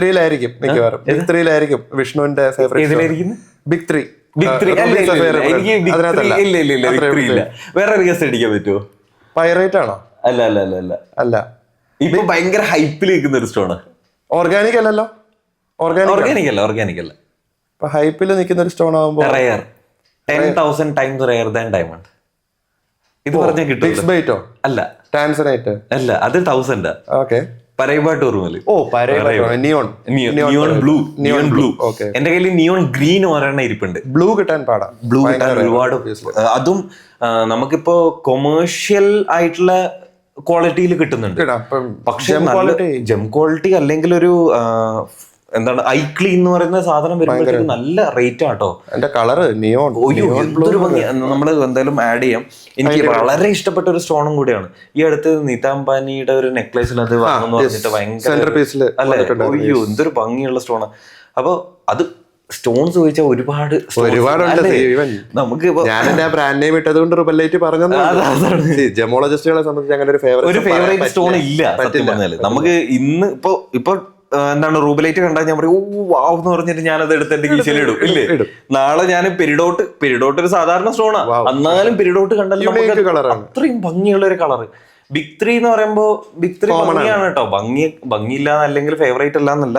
മിക്കവാറും വിഷ്ണുവിന്റെ ഫേവറേറ്റ് ബിഗ് ത്രീ. വേറെ ഗസ്റ്റ് അടിക്കാൻ പറ്റുമോ? പൈറേറ്റ് ആണോ? അല്ല. ഇപ്പൊ ഭയങ്കര ഹൈപ്പിൽ നിൽക്കുന്ന ഒരു സ്റ്റോണ്. ഓർഗാനിക് അല്ലല്ലോ. ഓർഗാനിക് അല്ല. ഇപ്പൊ ഹൈപ്പിൽ നിൽക്കുന്ന ഒരു സ്റ്റോൺ ആവുമ്പോൾ rare 10,000 times rare than diamond. ഇത് പറഞ്ഞാൽ കിട്ടും. അല്ല, ടാൻസനൈറ്റ് അല്ല, അത് 1000. Okay. Paraiba tourmaline. Neon blue. എന്റെ കയ്യിൽ നിയോൺ ഗ്രീൻ ഒരെണ്ണം ഇരിപ്പുണ്ട്. ബ്ലൂ കിട്ടാൻ ഒരുപാട്. അതും നമുക്കിപ്പോ കൊമേഴ്ഷ്യൽ ആയിട്ടുള്ള ക്വാളിറ്റിയിൽ കിട്ടുന്നുണ്ട്. പക്ഷെ ജെം ക്വാളിറ്റി അല്ലെങ്കിൽ ഒരു എന്താണ് ഐക്ലി എന്ന് പറയുന്ന സാധനം വരുമ്പോഴത്തേക്ക് നല്ല റേറ്റ് ആട്ടോ. എന്റെ കളറ് നിയോൺ. എന്തൊരു ഭംഗി. നമ്മൾ എന്തായാലും ആഡ് ചെയ്യാം. എനിക്ക് വളരെ ഇഷ്ടപ്പെട്ട ഒരു സ്റ്റോണും കൂടിയാണ്. ഈ അടുത്ത് നീത അംബാനിയുടെ ഒരു നെക്ലേസിൽ അത് വാങ്ങുന്നു പറഞ്ഞിട്ട് ഭയങ്കര അയ്യോ എന്തൊരു ഭംഗിയുള്ള സ്റ്റോണ്. അപ്പൊ അത് സ്റ്റോൺസ് ചോദിച്ചാൽ ഒരുപാടുണ്ട്. നമുക്ക് ഞാൻ എന്റെ ബ്രാൻഡ് നെയിം ഇട്ടതുകൊണ്ട് റുബലൈറ്റ് പറഞ്ഞത്. ജെമോളജിസ്റ്റുകളെ സംബന്ധിച്ച് അങ്ങനെ ഒരു ഫേവറേറ്റ് സ്റ്റോൺ ഇല്ല സത്യം പറഞ്ഞാല്. നമുക്ക് ഇന്ന് ഇപ്പൊ എന്താണ് റൂബലൈറ്റ് കണ്ടാൽ ഞാൻ പറയും ഓ വാവ് എന്ന് പറഞ്ഞിട്ട് ഞാനത് എടുത്ത് എന്റെ കീശയിൽ ഇടും ഇല്ലേ. നാളെ ഞാൻ പെരിഡോട്ട് ഒരു സാധാരണ സ്റ്റോണാ, എന്നാലും പെരിഡോട്ട് കണ്ടാൽ അത്രയും ഭംഗിയുള്ള ഒരു കളറ്. ബിഗ് ത്രീ എന്ന് പറയുമ്പോൾ ബിഗ് ത്രീ ഭംഗിയാണ് കേട്ടോ. ഭംഗിയില്ല അല്ലെങ്കിൽ ഫേവറേറ്റ് അല്ല എന്നല്ല.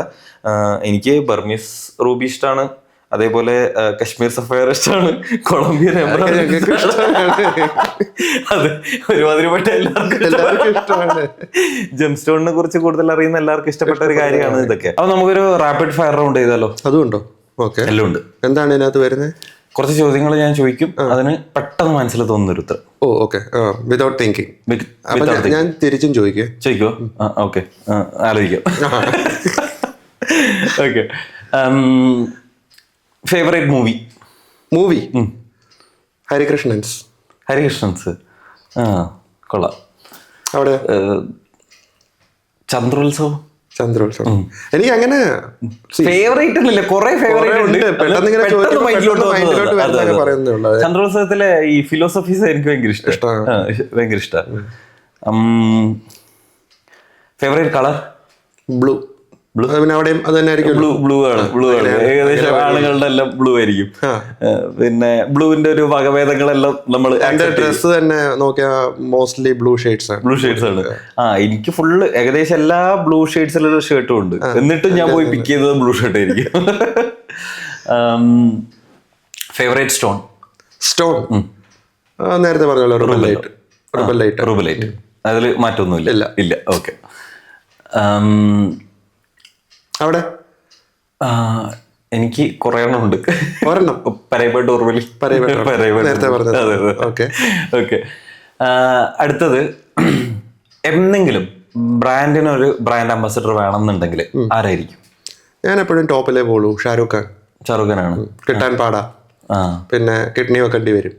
എനിക്ക് ബർമീസ് റൂബി ഇഷ്ടമാണ്, അതേപോലെ കശ്മീർ സഫയർ ഇഷ്ടമാണ്, കൊളംബിയൻ അത് ഒരുമാതിരിപ്പെട്ട എല്ലാവർക്കും ഇഷ്ടമാണ്. ജെം സ്റ്റോണിനെ കുറിച്ച് കൂടുതൽ അറിയുന്ന എല്ലാവർക്കും ഇഷ്ടപ്പെട്ട ഒരു കാര്യമാണ് ഇതൊക്കെ. അപ്പൊ നമുക്കൊരു റാപ്പിഡ് ഫയർ റൗണ്ട് ചെയ്താലോ? അതുകൊണ്ടോ? ഓക്കെ, എല്ലാം ഉണ്ട്. എന്താണ് ഇതിനകത്ത് വരുന്നത്? കുറച്ച് ചോദ്യങ്ങൾ ഞാൻ ചോദിക്കും, അതിന് പെട്ടെന്ന് മനസ്സിൽ തോന്നുന്നൊരു ഉത്തരം. ഓക്കെ. Without thinking. ഞാൻ തിരിച്ചും ചോദിക്കോ? ഓക്കെ, ആലോചിക്കാം. ഓക്കെ. Favourite movie Harikrishnans. കൊള്ളാം. അവിടെ ചന്ദ്രോത്സവം. എനിക്ക് അങ്ങനെ ഫേവറേറ്റ് ഒന്നുമില്ല, കുറെ ഫേവറേറ്റ് ഉണ്ട്. ചന്ദ്രോത്സവത്തിലെ ഈ ഫിലോസഫീസ് എനിക്ക് ഭയങ്കര ഇഷ്ടമാണ്. Favourite colour blue. പിന്നെ അവിടെയും അത് തന്നെ ആയിരിക്കും. ബ്ലൂ ആണ്. ഏകദേശം ആളുകളുടെ എല്ലാം ബ്ലൂ ആയിരിക്കും. പിന്നെ ബ്ലൂവിന്റെ ഒരു വകഭേദങ്ങളെല്ലാം നമ്മൾ ഡ്രസ് തന്നെ നോക്കിയാൽ മോസ്റ്റ്ലി ബ്ലൂ ഷെയ്ഡ്സ് ആണ്. എനിക്ക് ഫുള്ള് ഏകദേശം എല്ലാ ബ്ലൂ ഷെയ്ഡ്സിലുള്ള ഷർട്ടും ഉണ്ട്. എന്നിട്ടും ഞാൻ പോയി പിക്ക് ചെയ്തത് ബ്ലൂ ഷർട്ട് ആയിരിക്കും. ഫേവറേറ്റ് സ്റ്റോൺ നേരത്തെ പറഞ്ഞല്ലോ റുബലൈറ്റ്. അതിൽ മാറ്റമൊന്നുമില്ല. ഇല്ല. ഓക്കെ. അവിടെ എനിക്ക് കുറെ എണ്ണം ഉണ്ട്. പരേബട്ട് ഓർവലി. ഓക്കെ. അടുത്തത് എന്തെങ്കിലും ബ്രാൻഡിനൊരു ബ്രാൻഡ് അംബാസിഡർ വേണമെന്നുണ്ടെങ്കിൽ ആരായിരിക്കും? ഞാൻ എപ്പോഴും ടോപ്പിലേ പോളൂ. ഷാരൂഖ് ഖാനാണ്. കിട്ടാൻ പാടാ, പിന്നെ കിഡ്നി വെക്കേണ്ടി വരും.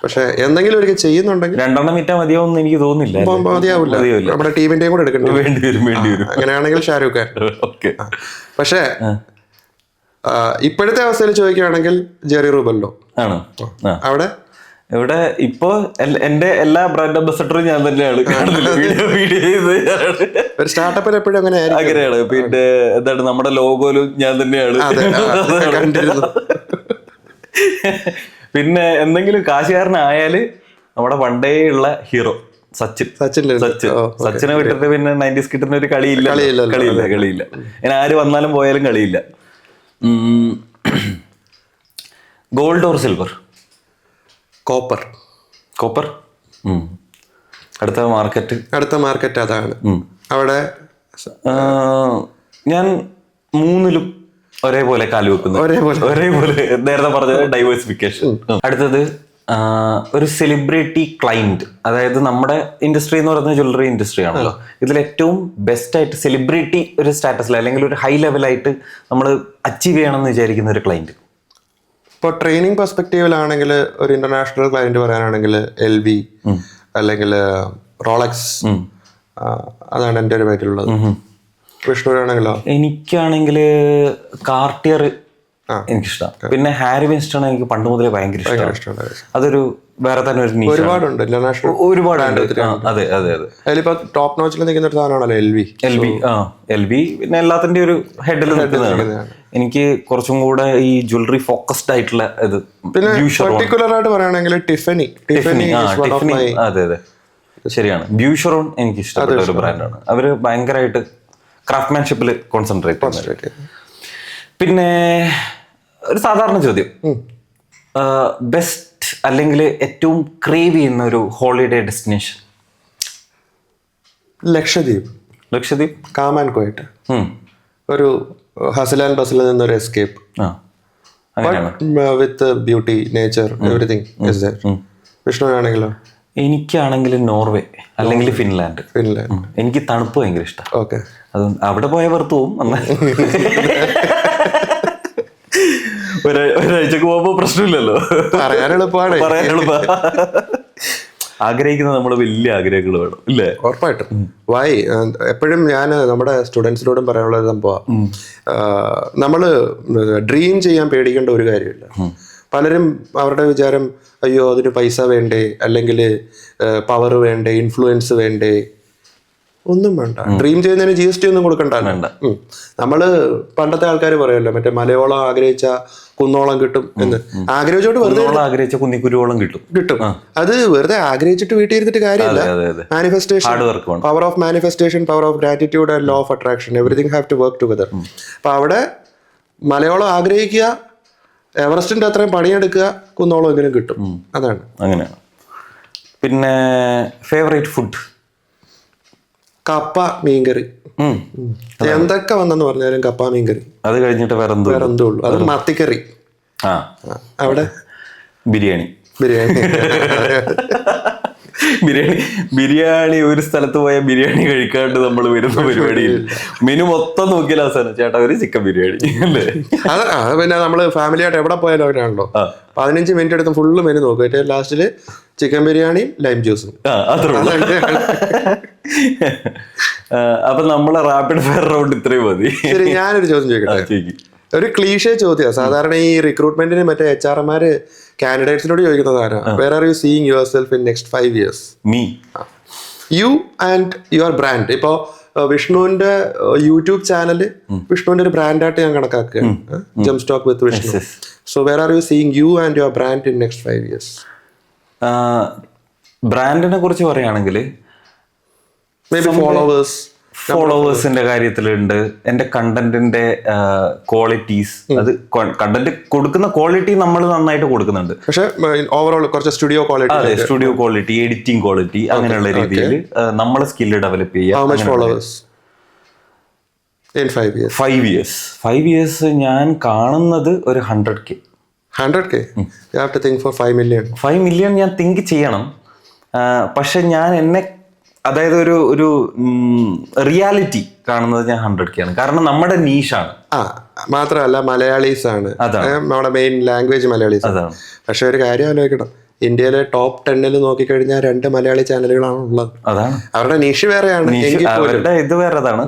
പക്ഷെ എന്തെങ്കിലും ഒരിക്കൽ ചെയ്യുന്നുണ്ടെങ്കിൽ 2 വിറ്റാ മതിയാവുമെന്ന് എനിക്ക് തോന്നുന്നില്ല. മതിയാവില്ല, നമ്മുടെ ടീമിന്റെയും കൂടെ എടുക്കേണ്ടി വരും. അങ്ങനെയാണെങ്കിൽ ഷാരൂഖ് ഖാൻ. പക്ഷെ ഇപ്പോഴത്തെ അവസ്ഥയിൽ ചോദിക്കുകയാണെങ്കിൽ ജെറി റൂബല്ലോ ആണ്. അവിടെ ഇവിടെ ഇപ്പൊ എന്റെ എല്ലാ ബ്രാൻഡ് അംബാസഡറും ഞാൻ തന്നെയാണ്. ഒരു സ്റ്റാർട്ടപ്പിൽ എപ്പോഴും അങ്ങനെയാണ്. പിന്നെ എന്താണ് നമ്മുടെ ലോഗോയിലും ഞാൻ തന്നെയാണ്. പിന്നെ എന്തെങ്കിലും കാശുകാരനായാല് നമ്മുടെ പണ്ടേ ഉള്ള ഹീറോ സച്ചിനെ വിട്ടിട്ട് പിന്നെ 90s കിട്ടുന്ന ഒരു കളിയില്ല. ഇങ്ങനെ ആര് വന്നാലും പോയാലും കളിയില്ല. Gold or silver? കോപ്പർ. അടുത്ത മാർക്കറ്റ് അതാണ്. അവിടെ ഞാൻ 3ലും ഒരേപോലെ കാലുവെക്കുന്നു. ഒരേപോലെ നേരത്തെ പറഞ്ഞത് ഡൈവേഴ്സിഫിക്കേഷൻ. അടുത്തത് ഒരു സെലിബ്രിറ്റി ക്ലൈന്റ്. അതായത് നമ്മുടെ ഇൻഡസ്ട്രി എന്ന് പറയുന്നത് ജ്വല്ലറി ഇൻഡസ്ട്രി ആണല്ലോ. ഇതിൽ ഏറ്റവും ബെസ്റ്റ് ആയിട്ട് സെലിബ്രിറ്റി ഒരു സ്റ്റാറ്റസിൽ അല്ലെങ്കിൽ ഒരു ഹൈ ലെവലായിട്ട് നമ്മൾ അച്ചീവ് ചെയ്യണമെന്ന് വിചാരിക്കുന്ന ഒരു ക്ലൈന്റ്. ഇപ്പോൾ ട്രെയിനിങ് പെർസ്പെക്റ്റീവിലാണെങ്കിൽ ഒരു ഇന്റർനാഷണൽ ക്ലയന്റ് പറയാനാണെങ്കിൽ LV അല്ലെങ്കിൽ റോളക്സ്, അതാണ് എൻ്റെ ഒരു മൈൻഡിലുള്ളത്. വിഷ്ണുവിനാണെങ്കിലോ? എനിക്കാണെങ്കിൽ കാർട്ടിയർ എനിക്കിഷ്ടം. പിന്നെ ഹാരി വിൻസ്റ്റൺ എനിക്ക് പണ്ട് മുതലേ ഭയങ്കര ഇഷ്ടമാണ്. അതൊരു വേറെ തന്നെ ഒരു ഒരുപാടുണ്ട് ഇന്റർനാഷണൽ. അതെ. അതിലിപ്പോ ടോപ്പ് നോച്ചിൽ നിൽക്കുന്ന ഒരു സാധനമാണല്ലോ LV. പിന്നെ എല്ലാത്തിന്റെ ഒരു ഹെഡിൽ നിൽക്കുന്നതാണ്. എനിക്ക് കുറച്ചും കൂടെ ഈ ജ്വല്ലറി ഫോക്കസ്ഡ് ആയിട്ടുള്ള ഇത്. പിന്നെ പർട്ടിക്കുലർ ആയിട്ട് പറയുകയാണെങ്കിൽ ടിഫനി. അതെ, ശരിയാണ്. ബ്യൂഷറോൺ എനിക്ക് ഇഷ്ടപ്പെട്ട ഒരു ബ്രാൻഡാണ്. അവര് ഭയങ്കരമായിട്ട് ക്രാഫ്റ്റ്മാൻഷിപ്പിൽ കോൺസെൻട്രേറ്റ്. പിന്നെ ഒരു സാധാരണ ചോദ്യം, ബെസ്റ്റ് അല്ലെങ്കിൽ ഏറ്റവും ക്രേവ് ചെയ്യുന്ന ഒരു holiday destination? Lakshadweep. Calm and quiet. ഒരു ഹസിൽ ആൻഡ് ബസിൽ നിന്നൊരു escape with beauty, nature, everything is there. വിഷ്ണുവിനാണെങ്കിലോ? എനിക്കാണെങ്കിൽ നോർവേ അല്ലെങ്കിൽ ഫിൻലാൻഡ്. എനിക്ക് തണുപ്പ് ഭയങ്കര ഇഷ്ടം. ഓക്കെ. അത് അവിടെ പോയ വെറുത്ത് പോവും. ഒരാഴ്ചക്ക് പോകുമ്പോ പ്രശ്നമില്ലല്ലോ, പറയാൻ എളുപ്പമാണ്. ആഗ്രഹിക്കുന്നത് നമ്മൾ വലിയ ആഗ്രഹങ്ങൾ വേണം, ഇല്ലേ? ഉറപ്പായിട്ടും. എപ്പോഴും ഞാൻ നമ്മുടെ സ്റ്റുഡൻസിനോടും പറയാനുള്ള ഒരു സംഭവം, നമ്മള് ഡ്രീം ചെയ്യാൻ പേടിക്കേണ്ട ഒരു കാര്യമില്ല. പലരും അവരുടെ വിചാരം, അയ്യോ അതിന് പൈസ വേണ്ടേ, അല്ലെങ്കിൽ പവർ വേണ്ടേ, ഇൻഫ്ലുവൻസ് വേണ്ടേ, ഒന്നും വേണ്ട. ഡ്രീം ചെയ്യുന്നതിന് GST ഒന്നും കൊടുക്കണ്ട. നമ്മള് പണ്ടത്തെ ആൾക്കാർ പറയുമല്ലോ, മറ്റേ മലയോളം ആഗ്രഹിച്ച കുന്നോളം കിട്ടും എന്ന്. ആഗ്രഹിച്ചോട്ട് വെറുതെ ആഗ്രഹിച്ച കുന്നിക്കുരുവോളം കിട്ടും. അത് വെറുതെ ആഗ്രഹിച്ചിട്ട് വീട്ടിൽ ഇരുന്നിട്ട് കാര്യമില്ല. Manifestation, power of manifestation, power of gratitude and law of attraction, everything have to work together. അപ്പൊ അവിടെ മലയോളം ആഗ്രഹിക്കുക, എവറസ്റ്റിന്റെ അത്രയും പണിയെടുക്കുക, കുന്നോളം എങ്കിലും കിട്ടും. അതാണ് അങ്ങനെയാണ്. പിന്നെ ഫേവറേറ്റ് ഫുഡ്? കപ്പ മീൻകറി. എന്തൊക്കെ വന്നെന്ന് പറഞ്ഞാലും കപ്പ മീൻകറി. അത് കഴിഞ്ഞിട്ട് വേറെ എന്തോ ഉള്ളു. അത് മത്തിക്കറി. അവിടെ ബിരിയാണി. ബിരിയാണി ഒരു സ്ഥലത്ത് പോയാൽ ബിരിയാണി കഴിക്കാണ്ട് നമ്മൾ വരുന്ന പരിപാടിയില്ല. മെനു മൊത്തം നോക്കിയാൽ അവസാനം ചേട്ടാ ഒരു ചിക്കൻ ബിരിയാണി അല്ലേ. അത് പിന്നെ നമ്മള് ഫാമിലി ആയിട്ട് എവിടെ പോയാലും അവരാണല്ലോ 15 മിനിറ്റ് എടുത്ത് ഫുള്ള് മെനു നോക്കും. ഏറ്റവും ലാസ്റ്റില് ചിക്കൻ ബിരിയാണിയും ലൈം ജ്യൂസും. അപ്പൊ നമ്മളെ റാപ്പിഡ് ഫയർ റൗണ്ട് ഇത്രയും മതി. ശരി, ഞാനൊരു ചോദ്യം ചോദിക്കട്ടെ. ഒരു ക്ലീഷേ ചോദ്യം. സാധാരണ ഈ റിക്രൂട്ട്മെന്റിന് മറ്റേ HR കാൻഡിഡേറ്റ്സിനോട് ചോദിക്കുന്നതാണ്, where are you seeing yourself in next 5 years? Me, you and your brand. ഇപ്പോ വിഷ്ണുവിന്റെ യൂട്യൂബ് ചാനല് വിഷ്ണുവിന്റെ ഒരു ബ്രാൻഡായിട്ട് ഞാൻ കണക്കാക്കുകയാണ്, jump stock with Vishnu. So where are you seeing you and your brand in next 5 years? ബ്രാൻഡിനെ കുറിച്ച് പറയുകയാണെങ്കിൽ ഫോളോവേഴ്സിന്റെ കാര്യത്തിലുണ്ട്, എന്റെ കണ്ടന്റിന്റെ ക്വാളിറ്റീസ്, അത് കണ്ടന്റ് കൊടുക്കുന്ന ക്വാളിറ്റി നമ്മൾ നന്നായിട്ട് കൊടുക്കുന്നുണ്ട്. പക്ഷെ ഓവറോൾ കുറച്ച് സ്റ്റുഡിയോ ക്വാളിറ്റി, എഡിറ്റിംഗ് ക്വാളിറ്റി, അങ്ങനെയുള്ള രീതിയിൽ നമ്മൾ സ്കില്ല് ഡെവലപ്പ് ചെയ്യുക. 5 years ഞാൻ കാണുന്നത് ഒരു 100K. 100K? You have to think for 5 million. 5 million ഞാൻ തിങ്ക് ചെയ്യണം. പക്ഷെ ഞാൻ എന്നെ, അതായത് ഒരു റിയാലിറ്റി കാണുന്നത് ഞാൻ 100K ആണ്. കാരണം നമ്മുടെ നീഷാണ്. മാത്രമല്ല മലയാളീസ് ആണ്, നമ്മുടെ മെയിൻ ലാംഗ്വേജ് മലയാളീസ് ആണ്. പക്ഷെ ഒരു കാര്യം ആലോചിക്കണം, ഇന്ത്യയിലെ ടോപ്പ് 10 നോക്കിക്കഴിഞ്ഞാൽ 2 മലയാളി ചാനലുകളാണ് ഉള്ളത്. അതാണ് അവരുടെ നീഷ് വേറെയാണ്, അവരുടെ ഇത് വേറെതാണ്.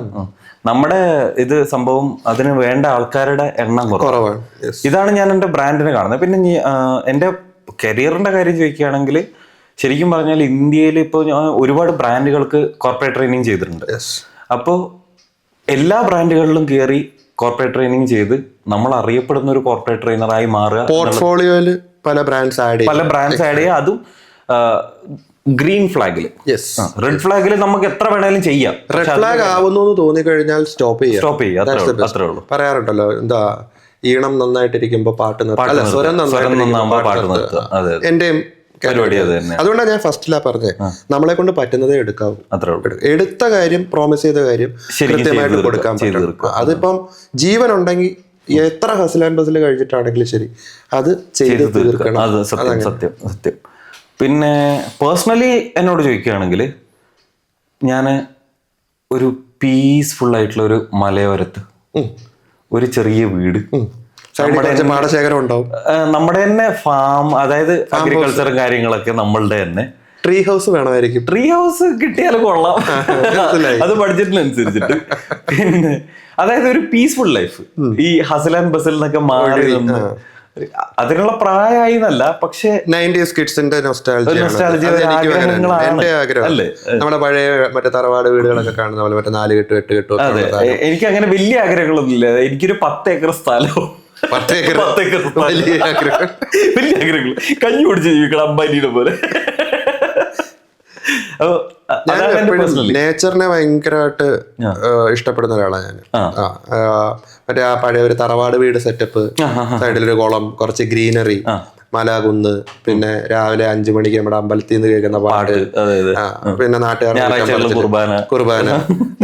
നമ്മുടെ ഇത് സംഭവം അതിന് വേണ്ട ആൾക്കാരുടെ എണ്ണം കുറവാണ്. ഇതാണ് ഞാൻ എൻ്റെ ബ്രാൻഡിനെ കാണുന്നത്. പിന്നെ എൻ്റെ കരിയറിന്റെ കാര്യം ചോദിക്കുകയാണെങ്കിൽ ശരിക്കും പറഞ്ഞാൽ ഇന്ത്യയിൽ ഇപ്പോൾ ഞാൻ ഒരുപാട് ബ്രാൻഡുകൾക്ക് കോർപ്പറേറ്റ് ട്രെയിനിങ് ചെയ്തിട്ടുണ്ട്. അപ്പോൾ എല്ലാ ബ്രാൻഡുകളിലും കയറി കോർപ്പറേറ്റ് ട്രെയിനിങ് ചെയ്ത് നമ്മൾ അറിയപ്പെടുന്ന ഒരു കോർപ്പറേറ്റ് ട്രെയിനറായി മാറുക. പോർട്ട്ഫോളിയോയിൽ പല ബ്രാൻഡ്സ് ആഡ് ചെയ്യുക, അതും ഗ്രീൻ ഫ്ലാഗിൽ. റെഡ് ഫ്ലാഗിൽ നമുക്ക് എത്ര വേണേലും ചെയ്യാം. റെഡ് ഫ്ലാഗ് ആവുന്നു തോന്നിക്കഴിഞ്ഞാൽ സ്റ്റോപ്പ് ചെയ്യാം. അത്രേ ഉള്ളൂ. പറയാറുണ്ടല്ലോ, എന്താ ഈണം നന്നായിട്ടിരിക്കുമ്പോ പാട്ട് നിർത്തുക, സ്വരം നന്നാകുമ്പോ പാട്ട് നിർത്തുക. എന്റെയും പരിപാടി അത് തന്നെ. അതുകൊണ്ടാണ് ഞാൻ ഫസ്റ്റിലാ പറഞ്ഞത്, നമ്മളെ കൊണ്ട് പറ്റുന്നതേ എടുക്കാവൂ. എടുത്ത കാര്യം, പ്രോമിസ് ചെയ്ത കാര്യം കൃത്യമായിട്ട് കൊടുക്കാൻ പറ്റും. അതിപ്പം ജീവൻ ഉണ്ടെങ്കിൽ എത്ര ഹസിൽ ആൻഡ് ബസിൽ കഴിച്ചിട്ടാണെങ്കിലും ശരി, അത് ചെയ്ത് തീർക്കണം. അത് സത്യം. പിന്നെ പേഴ്സണലി എന്നോട് ചോദിക്കുകയാണെങ്കിൽ ഞാൻ ഒരു പീസ്ഫുൾ ആയിട്ടുള്ള ഒരു മലയോരത്ത് ഒരു ചെറിയ വീട്, പാടശേഖരം ഉണ്ടാവും, നമ്മുടെ തന്നെ ഫാം, അതായത് അഗ്രികൾച്ചറും കാര്യങ്ങളൊക്കെ നമ്മളുടെ തന്നെ. ട്രീ ഹൗസ് വേണമായിരിക്കും. ട്രീ ഹൗസ് കിട്ടിയാൽ കൊള്ളാം, അത് ബഡ്ജറ്റിനനുസരിച്ചിട്ട്. പിന്നെ അതായത് ഒരു പീസ്ഫുൾ ലൈഫ്, ഈ ഹസൽ ആൻഡ് ബസൽ എന്നൊക്കെ മാറി നിന്ന്, അതിനുള്ള പ്രായമായി എന്നല്ല, പക്ഷെ 90s കിഡ്സിന്റെ അല്ലേ നമ്മുടെ പഴയ മറ്റേ തറവാട് വീടുകളൊക്കെ കാണുന്ന പോലെ, മറ്റേ 4 കെട്ട് 8 കെട്ടോ. അതെ, എനിക്ക് അങ്ങനെ വലിയ ആഗ്രഹങ്ങളൊന്നുമില്ല. എനിക്കൊരു 10 ഏക്കർ സ്ഥലവും 10 ഏക്കർ വലിയ ആഗ്രഹങ്ങൾ, കഞ്ഞി കുടിച്ച് ജീവിക്കണം അമ്പാനിയുടെ പോലെ. നേച്ചറിനെ ഭയങ്കരമായിട്ട് ഇഷ്ടപ്പെടുന്ന ഒരാളാണ് ഞാൻ. മറ്റേ ആ പഴയ ഒരു തറവാട് വീട് സെറ്റപ്പ്, സൈഡിലൊരു കുളം, കുറച്ച് ഗ്രീനറി, മലകുന്ന്, പിന്നെ രാവിലെ 5 മണിക്ക് നമ്മുടെ അമ്പലത്തിൽ നിന്ന് കേൾക്കുന്ന പാട്ട്, പിന്നെ നാട്ടുകാരുടെ കുർബാന,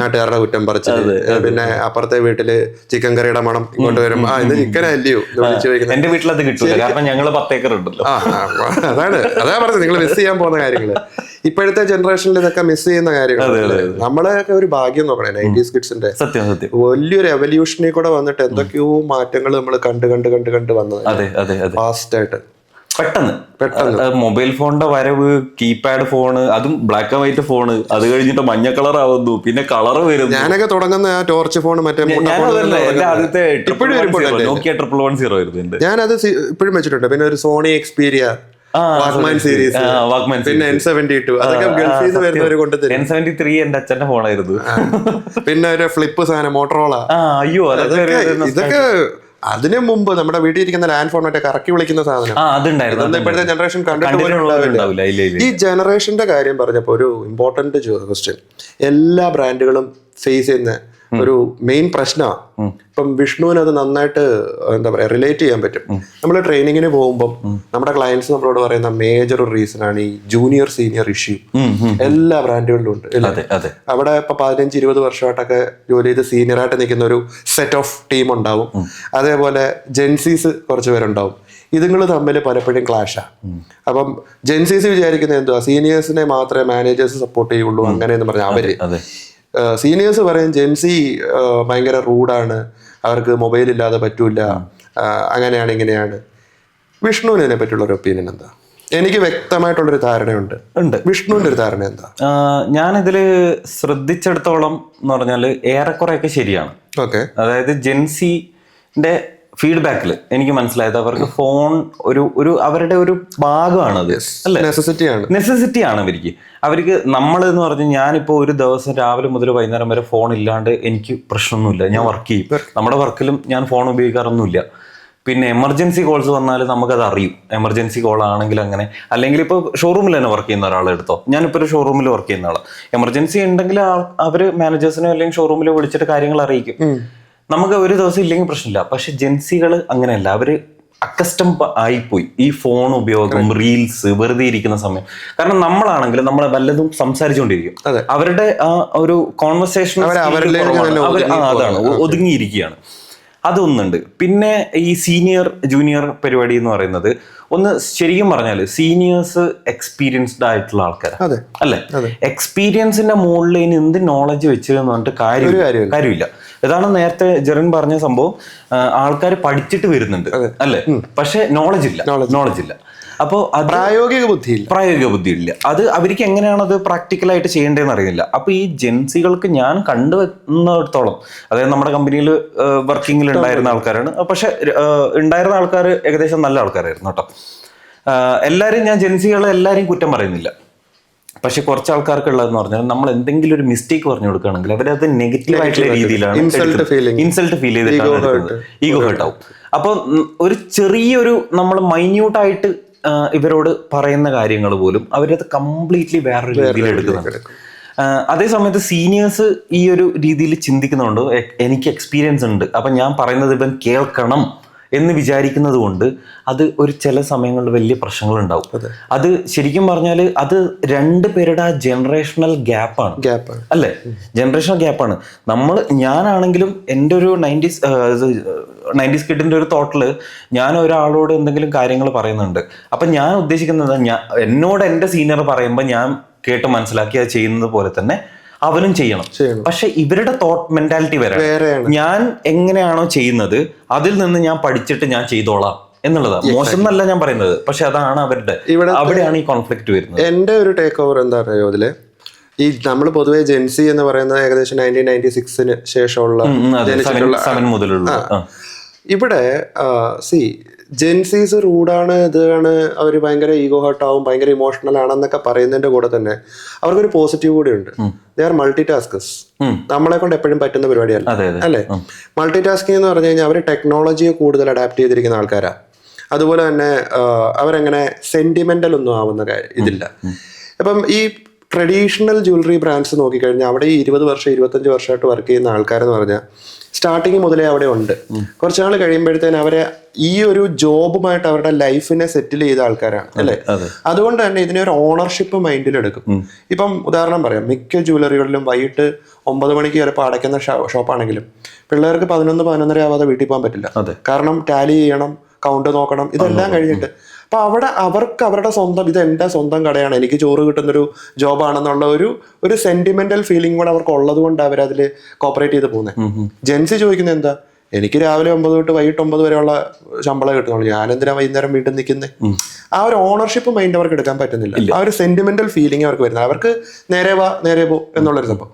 നാട്ടുകാരുടെ കുറ്റം പറിച്ചത്, പിന്നെ അപ്പുറത്തെ വീട്ടില് ചിക്കൻ കറിയുടെ മണം ഇങ്ങോട്ട് വരും, ഇത് ചിക്കനല്ലയോ വിളിച്ചു വയ്ക്കുന്നത്. എന്റെ വീട്ടിലത് കിട്ടില്ല, കാരണം ഞങ്ങള് 10 ഏക്കർ ഉണ്ടല്ലോ. അതാ പറഞ്ഞത്, നിങ്ങൾ മിസ് ചെയ്യാൻ പോകുന്ന കാര്യങ്ങള്. ഇപ്പോഴത്തെ ജനറേഷനിൽ ഇതൊക്കെ മിസ് ചെയ്യുന്ന കാര്യങ്ങൾ. നമ്മളെയൊക്കെ ഒരു ഭാഗ്യം നോക്കണേ, 90s കിഡ്സിന്റെ വലിയൊരു എവല്യൂഷനിൽ കൂടെ വന്നിട്ട് എന്തൊക്കെയോ മാറ്റങ്ങൾ നമ്മൾ കണ്ട് വന്നത് ഫാസ്റ്റ് ആയിട്ട്. പെട്ടെന്ന് മൊബൈൽ ഫോണിന്റെ വരവ്, കീപാഡ് ഫോണ്, അതും ബ്ലാക്ക് ആൻഡ് വൈറ്റ് ഫോണ്, അത് കഴിഞ്ഞിട്ട് മഞ്ഞ കളർ ആവുന്നു, പിന്നെ കളർ വരുന്നു. ഞാനൊക്കെ തുടങ്ങുന്ന ആ ടോർച്ച് ഫോൺ, മറ്റേ ആദ്യത്തെ നോക്കിയ 1110 ആയിരുന്നു. ഞാനത് ഇപ്പോഴും വെച്ചിട്ടുണ്ട്. പിന്നെ ഒരു സോണി എക്സ്പീരിയ, വാക്മാൻ സീരീസ്, പിന്നെ N72, അതൊക്കെ ഗൾഫിൽ നിന്ന് വരുന്നവര് കൊണ്ടുതരും. N73 എന്റെ അച്ഛന്റെ ഫോണായിരുന്നു. പിന്നെ ഒരു ഫ്ലിപ്പ് സാധനം മോട്ടറോള. അയ്യോ, ഇതൊക്കെ അതിനു മുമ്പ് നമ്മുടെ വീട്ടിൽ ഇരിക്കുന്ന ലാൻഡ് ഫോൺ, മറ്റേ കറക്കി വിളിക്കുന്ന സാധനം, ഇപ്പോഴത്തെ ജനറേഷൻ കണ്ടിട്ടുണ്ടാവില്ല. ഈ ജനറേഷന്റെ കാര്യം പറഞ്ഞപ്പോ ഒരു ഇമ്പോർട്ടന്റ് ക്വസ്റ്റ്യൻ എല്ലാ ബ്രാൻഡുകളും ഫേസ് ചെയ്യുന്ന ഒരു മെയിൻ പ്രശ്നമാണ്. ഇപ്പം വിഷ്ണുവിന് അത് നന്നായിട്ട് എന്താ പറയാ റിലേറ്റ് ചെയ്യാൻ പറ്റും. നമ്മൾ ട്രെയിനിങ്ങിന് പോകുമ്പോൾ നമ്മുടെ ക്ലയൻസ് നമ്മളോട് പറയുന്ന മേജർ റീസൺ ആണ് ഈ ജൂനിയർ സീനിയർ ഇഷ്യൂ. എല്ലാ ബ്രാൻഡുകളിലും ഉണ്ട്. അവിടെ ഇപ്പൊ 15-20 വർഷമായിട്ടൊക്കെ ജോലി ചെയ്ത് സീനിയർ ആയിട്ട് നിൽക്കുന്ന ഒരു സെറ്റ് ഓഫ് ടീം ഉണ്ടാവും. അതേപോലെ ജെൻസീസ് കുറച്ച് പേരുണ്ടാവും. ഇതുങ്ങൾ തമ്മിൽ പലപ്പോഴും ക്ലാഷാണ്. അപ്പം ജെൻസീസ് വിചാരിക്കുന്നത് എന്തുവാ, സീനിയേഴ്സിനെ മാത്രമേ മാനേജേഴ്സ് സപ്പോർട്ട് ചെയ്യുള്ളൂ അങ്ങനെയെന്ന് പറഞ്ഞാൽ അവര് സീനിയേഴ്സ് പറയും ജെൻസി ഭയങ്കര റൂഡാണ്, അവർക്ക് മൊബൈൽ ഇല്ലാതെ പറ്റൂല, അങ്ങനെയാണ് ഇങ്ങനെയാണ്. വിഷ്ണുവിന് ഇതിനെ പറ്റിയുള്ള ഒരു ഒപ്പീനിയൻ എന്താ? എനിക്ക് വ്യക്തമായിട്ടുള്ളൊരു ധാരണയുണ്ട്. വിഷ്ണുവിന്റെ ഒരു ധാരണ എന്താ? ഞാനിതില് ശ്രദ്ധിച്ചിടത്തോളം എന്ന് പറഞ്ഞാല് ഏറെക്കുറെയൊക്കെ ശരിയാണ്. ഓക്കെ, അതായത് ജെൻസിന്റെ ഫീഡ്ബാക്കിൽ എനിക്ക് മനസ്സിലായത് അവർക്ക് ഫോൺ ഒരു അവരുടെ ഒരു ഭാഗമാണത്, അല്ലെ? നെസസിറ്റി ആണ് അവർക്ക് നമ്മൾ എന്ന് പറഞ്ഞാൽ ഞാനിപ്പോൾ ഒരു ദിവസം രാവിലെ മുതൽ വൈകുന്നേരം വരെ ഫോൺ ഇല്ലാണ്ട് എനിക്ക് പ്രശ്നമൊന്നുമില്ല. ഞാൻ വർക്ക് ചെയ്യും, നമ്മുടെ വർക്കിലും ഞാൻ ഫോൺ ഉപയോഗിക്കാറൊന്നുമില്ല. പിന്നെ എമർജൻസി കോൾസ് വന്നാൽ നമുക്കത് അറിയും. എമർജൻസി കോൾ ആണെങ്കിൽ അങ്ങനെ, അല്ലെങ്കിൽ ഇപ്പോൾ ഷോറൂമിൽ തന്നെ വർക്ക് ചെയ്യുന്ന ഒരാളെ എടുത്തോ, ഞാനിപ്പോൾ ഒരു ഷോറൂമിൽ വർക്ക് ചെയ്യുന്ന ആളാണ്. എമർജൻസി ഉണ്ടെങ്കിൽ അവർ മാനേജേഴ്സിനോ അല്ലെങ്കിൽ ഷോറൂമിൽ വിളിച്ചിട്ട് കാര്യങ്ങൾ അറിയിക്കും. നമുക്ക് ഒരു ദിവസം ഇല്ലെങ്കിൽ പ്രശ്നമില്ല. പക്ഷെ ജെൻസികൾ അങ്ങനെയല്ല, അവര് അക്കസ്റ്റം ആയിപ്പോയി ഈ ഫോൺ ഉപയോഗം, റീൽസ്, വെറുതെ ഇരിക്കുന്ന സമയം. കാരണം നമ്മളാണെങ്കിൽ നമ്മൾ വല്ലതും സംസാരിച്ചുകൊണ്ടിരിക്കും, അവരുടെ ആ ഒരു കോൺവെർസേഷൻ അതാണ്, ഒതുങ്ങിയിരിക്കുകയാണ്. അതൊന്നുണ്ട്. പിന്നെ ഈ സീനിയർ ജൂനിയർ പരിപാടി എന്ന് പറയുന്നത് ഒന്ന് ശരിക്കും പറഞ്ഞാൽ സീനിയേഴ്സ് എക്സ്പീരിയൻസ്ഡ് ആയിട്ടുള്ള ആൾക്കാരാണ്, അല്ലെ? എക്സ്പീരിയൻസിന്റെ മുകളിൽ ഇനി എന്ത് നോളജ് വെച്ചതെന്ന് പറഞ്ഞിട്ട് കാര്യമില്ല. ഇതാണ് നേരത്തെ ജെറിൻ പറഞ്ഞ സംഭവം. ആൾക്കാർ പഠിച്ചിട്ട് വരുന്നുണ്ട്, അല്ലെ? പക്ഷെ നോളജ് ഇല്ല. അപ്പോൾ പ്രായോഗിക ബുദ്ധി ഇല്ല. അത് അവർക്ക് എങ്ങനെയാണ് അത് പ്രാക്ടിക്കലായിട്ട് ചെയ്യേണ്ടതെന്ന് അറിയില്ല. അപ്പൊ ഈ ജെൻസികൾക്ക് ഞാൻ കണ്ടുവന്നിടത്തോളം, അതായത് നമ്മുടെ കമ്പനിയിൽ വർക്കിങ്ങിൽ ഉണ്ടായിരുന്ന ആൾക്കാരാണ്. പക്ഷെ ഉണ്ടായിരുന്ന ആൾക്കാർ ഏകദേശം നല്ല ആൾക്കാരായിരുന്നു കേട്ടോ. എല്ലാവരും, ഞാൻ ജെൻസികളെ എല്ലാവരെയും കുറ്റം പറയുന്നില്ല. പക്ഷെ കുറച്ച് ആൾക്കാർക്ക് ഉള്ളതെന്ന് പറഞ്ഞാൽ നമ്മൾ എന്തെങ്കിലും ഒരു മിസ്റ്റേക്ക് പറഞ്ഞു കൊടുക്കുകയാണെങ്കിൽ അവരത് നെഗറ്റീവ് ആയിട്ടുള്ള രീതിയിലാണ് ഇൻസൾട്ട് ഫീൽ ചെയ്തിട്ടാണ്, ഈഗോ ഹേർട്ട് ആവും. അപ്പൊ ഒരു ചെറിയൊരു നമ്മൾ മൈന്യൂട്ടായിട്ട് ഇവരോട് പറയുന്ന കാര്യങ്ങൾ പോലും അവരത് കംപ്ലീറ്റ്ലി വേറൊരു രീതിയിൽ എടുക്കുന്നുണ്ട്. അതേ സമയത്ത് സീനിയേഴ്സ് ഈ ഒരു രീതിയിൽ ചിന്തിക്കുന്നുണ്ട്, എനിക്ക് എക്സ്പീരിയൻസ് ഉണ്ട്, അപ്പൊ ഞാൻ പറയുന്നത് ഇവൻ കേൾക്കണം എന്ന് വിചാരിക്കുന്നത് കൊണ്ട് അത് ഒരു ചില സമയങ്ങളിൽ വലിയ പ്രശ്നങ്ങൾ ഉണ്ടാവും. അത് ശരിക്കും പറഞ്ഞാൽ അത് രണ്ടുപേരുടെ ആ ജനറേഷണൽ ഗ്യാപ്പാണ്, അല്ലെ? ജനറേഷണൽ ഗ്യാപ്പാണ്. ഞാനാണെങ്കിലും എൻ്റെ ഒരു 90s കിഡിന്റെ ഒരു തോട്ടില് ഞാൻ ഒരാളോട് എന്തെങ്കിലും കാര്യങ്ങൾ പറയുന്നുണ്ട്. അപ്പൊ ഞാൻ ഉദ്ദേശിക്കുന്നത് എന്നോട് എൻ്റെ സീനിയർ പറയുമ്പോൾ ഞാൻ കേട്ട് മനസ്സിലാക്കി അത് ചെയ്യുന്നത് പോലെ തന്നെ അവനും ചെയ്യണം. പക്ഷെ ഇവരുടെ തോട്ട് മെന്റാലിറ്റി വേറെ. ഞാൻ എങ്ങനെയാണോ ചെയ്യുന്നത് അതിൽ നിന്ന് ഞാൻ പഠിച്ചിട്ട് ഞാൻ ചെയ്തോളാം എന്നുള്ളതാണ്. മോശം എന്നല്ല ഞാൻ പറയുന്നത്, പക്ഷെ അതാണ് അവരുടെ, അവിടെയാണ് ഈ കോൺഫ്ലിക്റ്റ് വരുന്നത്. എന്റെ ഒരു ടേക്ക് ഓവർ എന്താ പറയുക, ഇതില് ഈ നമ്മൾ പൊതുവെ ജെൻസി എന്ന് പറയുന്നത് ഏകദേശം 1996 ശേഷമുള്ള ഇവിടെ ജെൻസീസ് റൂഡാണ്, ഇതാണ്, അവർ ഭയങ്കര ഈഗോ ഹേർട്ട് ആവും, ഭയങ്കര ഇമോഷണൽ ആണെന്നൊക്കെ പറയുന്നതിന്റെ കൂടെ തന്നെ അവർക്കൊരു പോസിറ്റീവ് കൂടി ഉണ്ട്. They are multi taskers. നമ്മളെ കൊണ്ട് എപ്പോഴും പറ്റുന്ന പരിപാടിയല്ല, അല്ലെ? മൾട്ടി ടാസ്കിങ് എന്ന് പറഞ്ഞു കഴിഞ്ഞാൽ അവർ ടെക്നോളജിയെ കൂടുതൽ അഡാപ്റ്റ് ചെയ്തിരിക്കുന്ന ആൾക്കാരാണ്. അതുപോലെ തന്നെ അവരങ്ങനെ സെന്റിമെന്റൽ ഒന്നും ആവുന്ന ഇതില്ല. അപ്പം ഈ ട്രഡീഷണൽ ജ്വല്ലറി ബ്രാൻഡ്സ് നോക്കിക്കഴിഞ്ഞാൽ അവിടെ ഈ 20 വർഷം 25 വർഷമായിട്ട് വർക്ക് ചെയ്യുന്ന ആൾക്കാരെന്ന് പറഞ്ഞാൽ സ്റ്റാർട്ടിങ് മുതലേ അവിടെ ഉണ്ട്. കുറച്ച് നാൾ കഴിയുമ്പോഴത്തേന് അവരെ ഈ ഒരു ജോബുമായിട്ട് അവരുടെ ലൈഫിനെ സെറ്റിൽ ചെയ്ത ആൾക്കാരാണ്, അല്ലെ? അതുകൊണ്ട് തന്നെ ഇതിനെ ഒരു ഓണർഷിപ്പ് മൈൻഡിലെടുക്കും. ഇപ്പം ഉദാഹരണം പറയാം, മിക്ക ജ്വല്ലറികളിലും വൈകിട്ട് 9 മണിക്ക് ചിലപ്പോൾ അടയ്ക്കുന്ന ഷോപ്പാണെങ്കിലും പിള്ളേർക്ക് 11-11:30 ആവാതെ വീട്ടിൽ പോകാൻ പറ്റില്ല. കാരണം ടാലി ചെയ്യണം, കൗണ്ട് നോക്കണം, ഇതെല്ലാം കഴിഞ്ഞിട്ട്. അപ്പൊ അവിടെ അവർക്ക് അവരുടെ സ്വന്തം, ഇത് എൻ്റെ സ്വന്തം കടയാണ്, എനിക്ക് ചോറ് കിട്ടുന്നൊരു ജോബാണെന്നുള്ള ഒരു സെന്റിമെന്റൽ ഫീലിംഗ് കൂടെ അവർക്ക് ഉള്ളത് കൊണ്ട് അവരതിൽ കോപ്പറേറ്റ് ചെയ്ത് പോകുന്നത്. ജെൻസി ചോദിക്കുന്നത് എന്താ, എനിക്ക് രാവിലെ 9 തൊട്ട് വൈകിട്ട് 9 വരെയുള്ള ശമ്പളം കിട്ടുന്നുള്ളൂ, ഞാൻ എന്തിനാ വൈകുന്നേരം വീട്ടിൽ നിൽക്കുന്നത്? ആ ഒരു ഓണർഷിപ്പ് മൈൻഡ് അവർക്ക് എടുക്കാൻ പറ്റുന്നില്ല. ആ ഒരു സെന്റിമെന്റൽ ഫീലിംഗ് അവർക്ക് വരുന്നത്, അവർക്ക് നേരെ പോ എന്നുള്ളൊരു സംഭവം.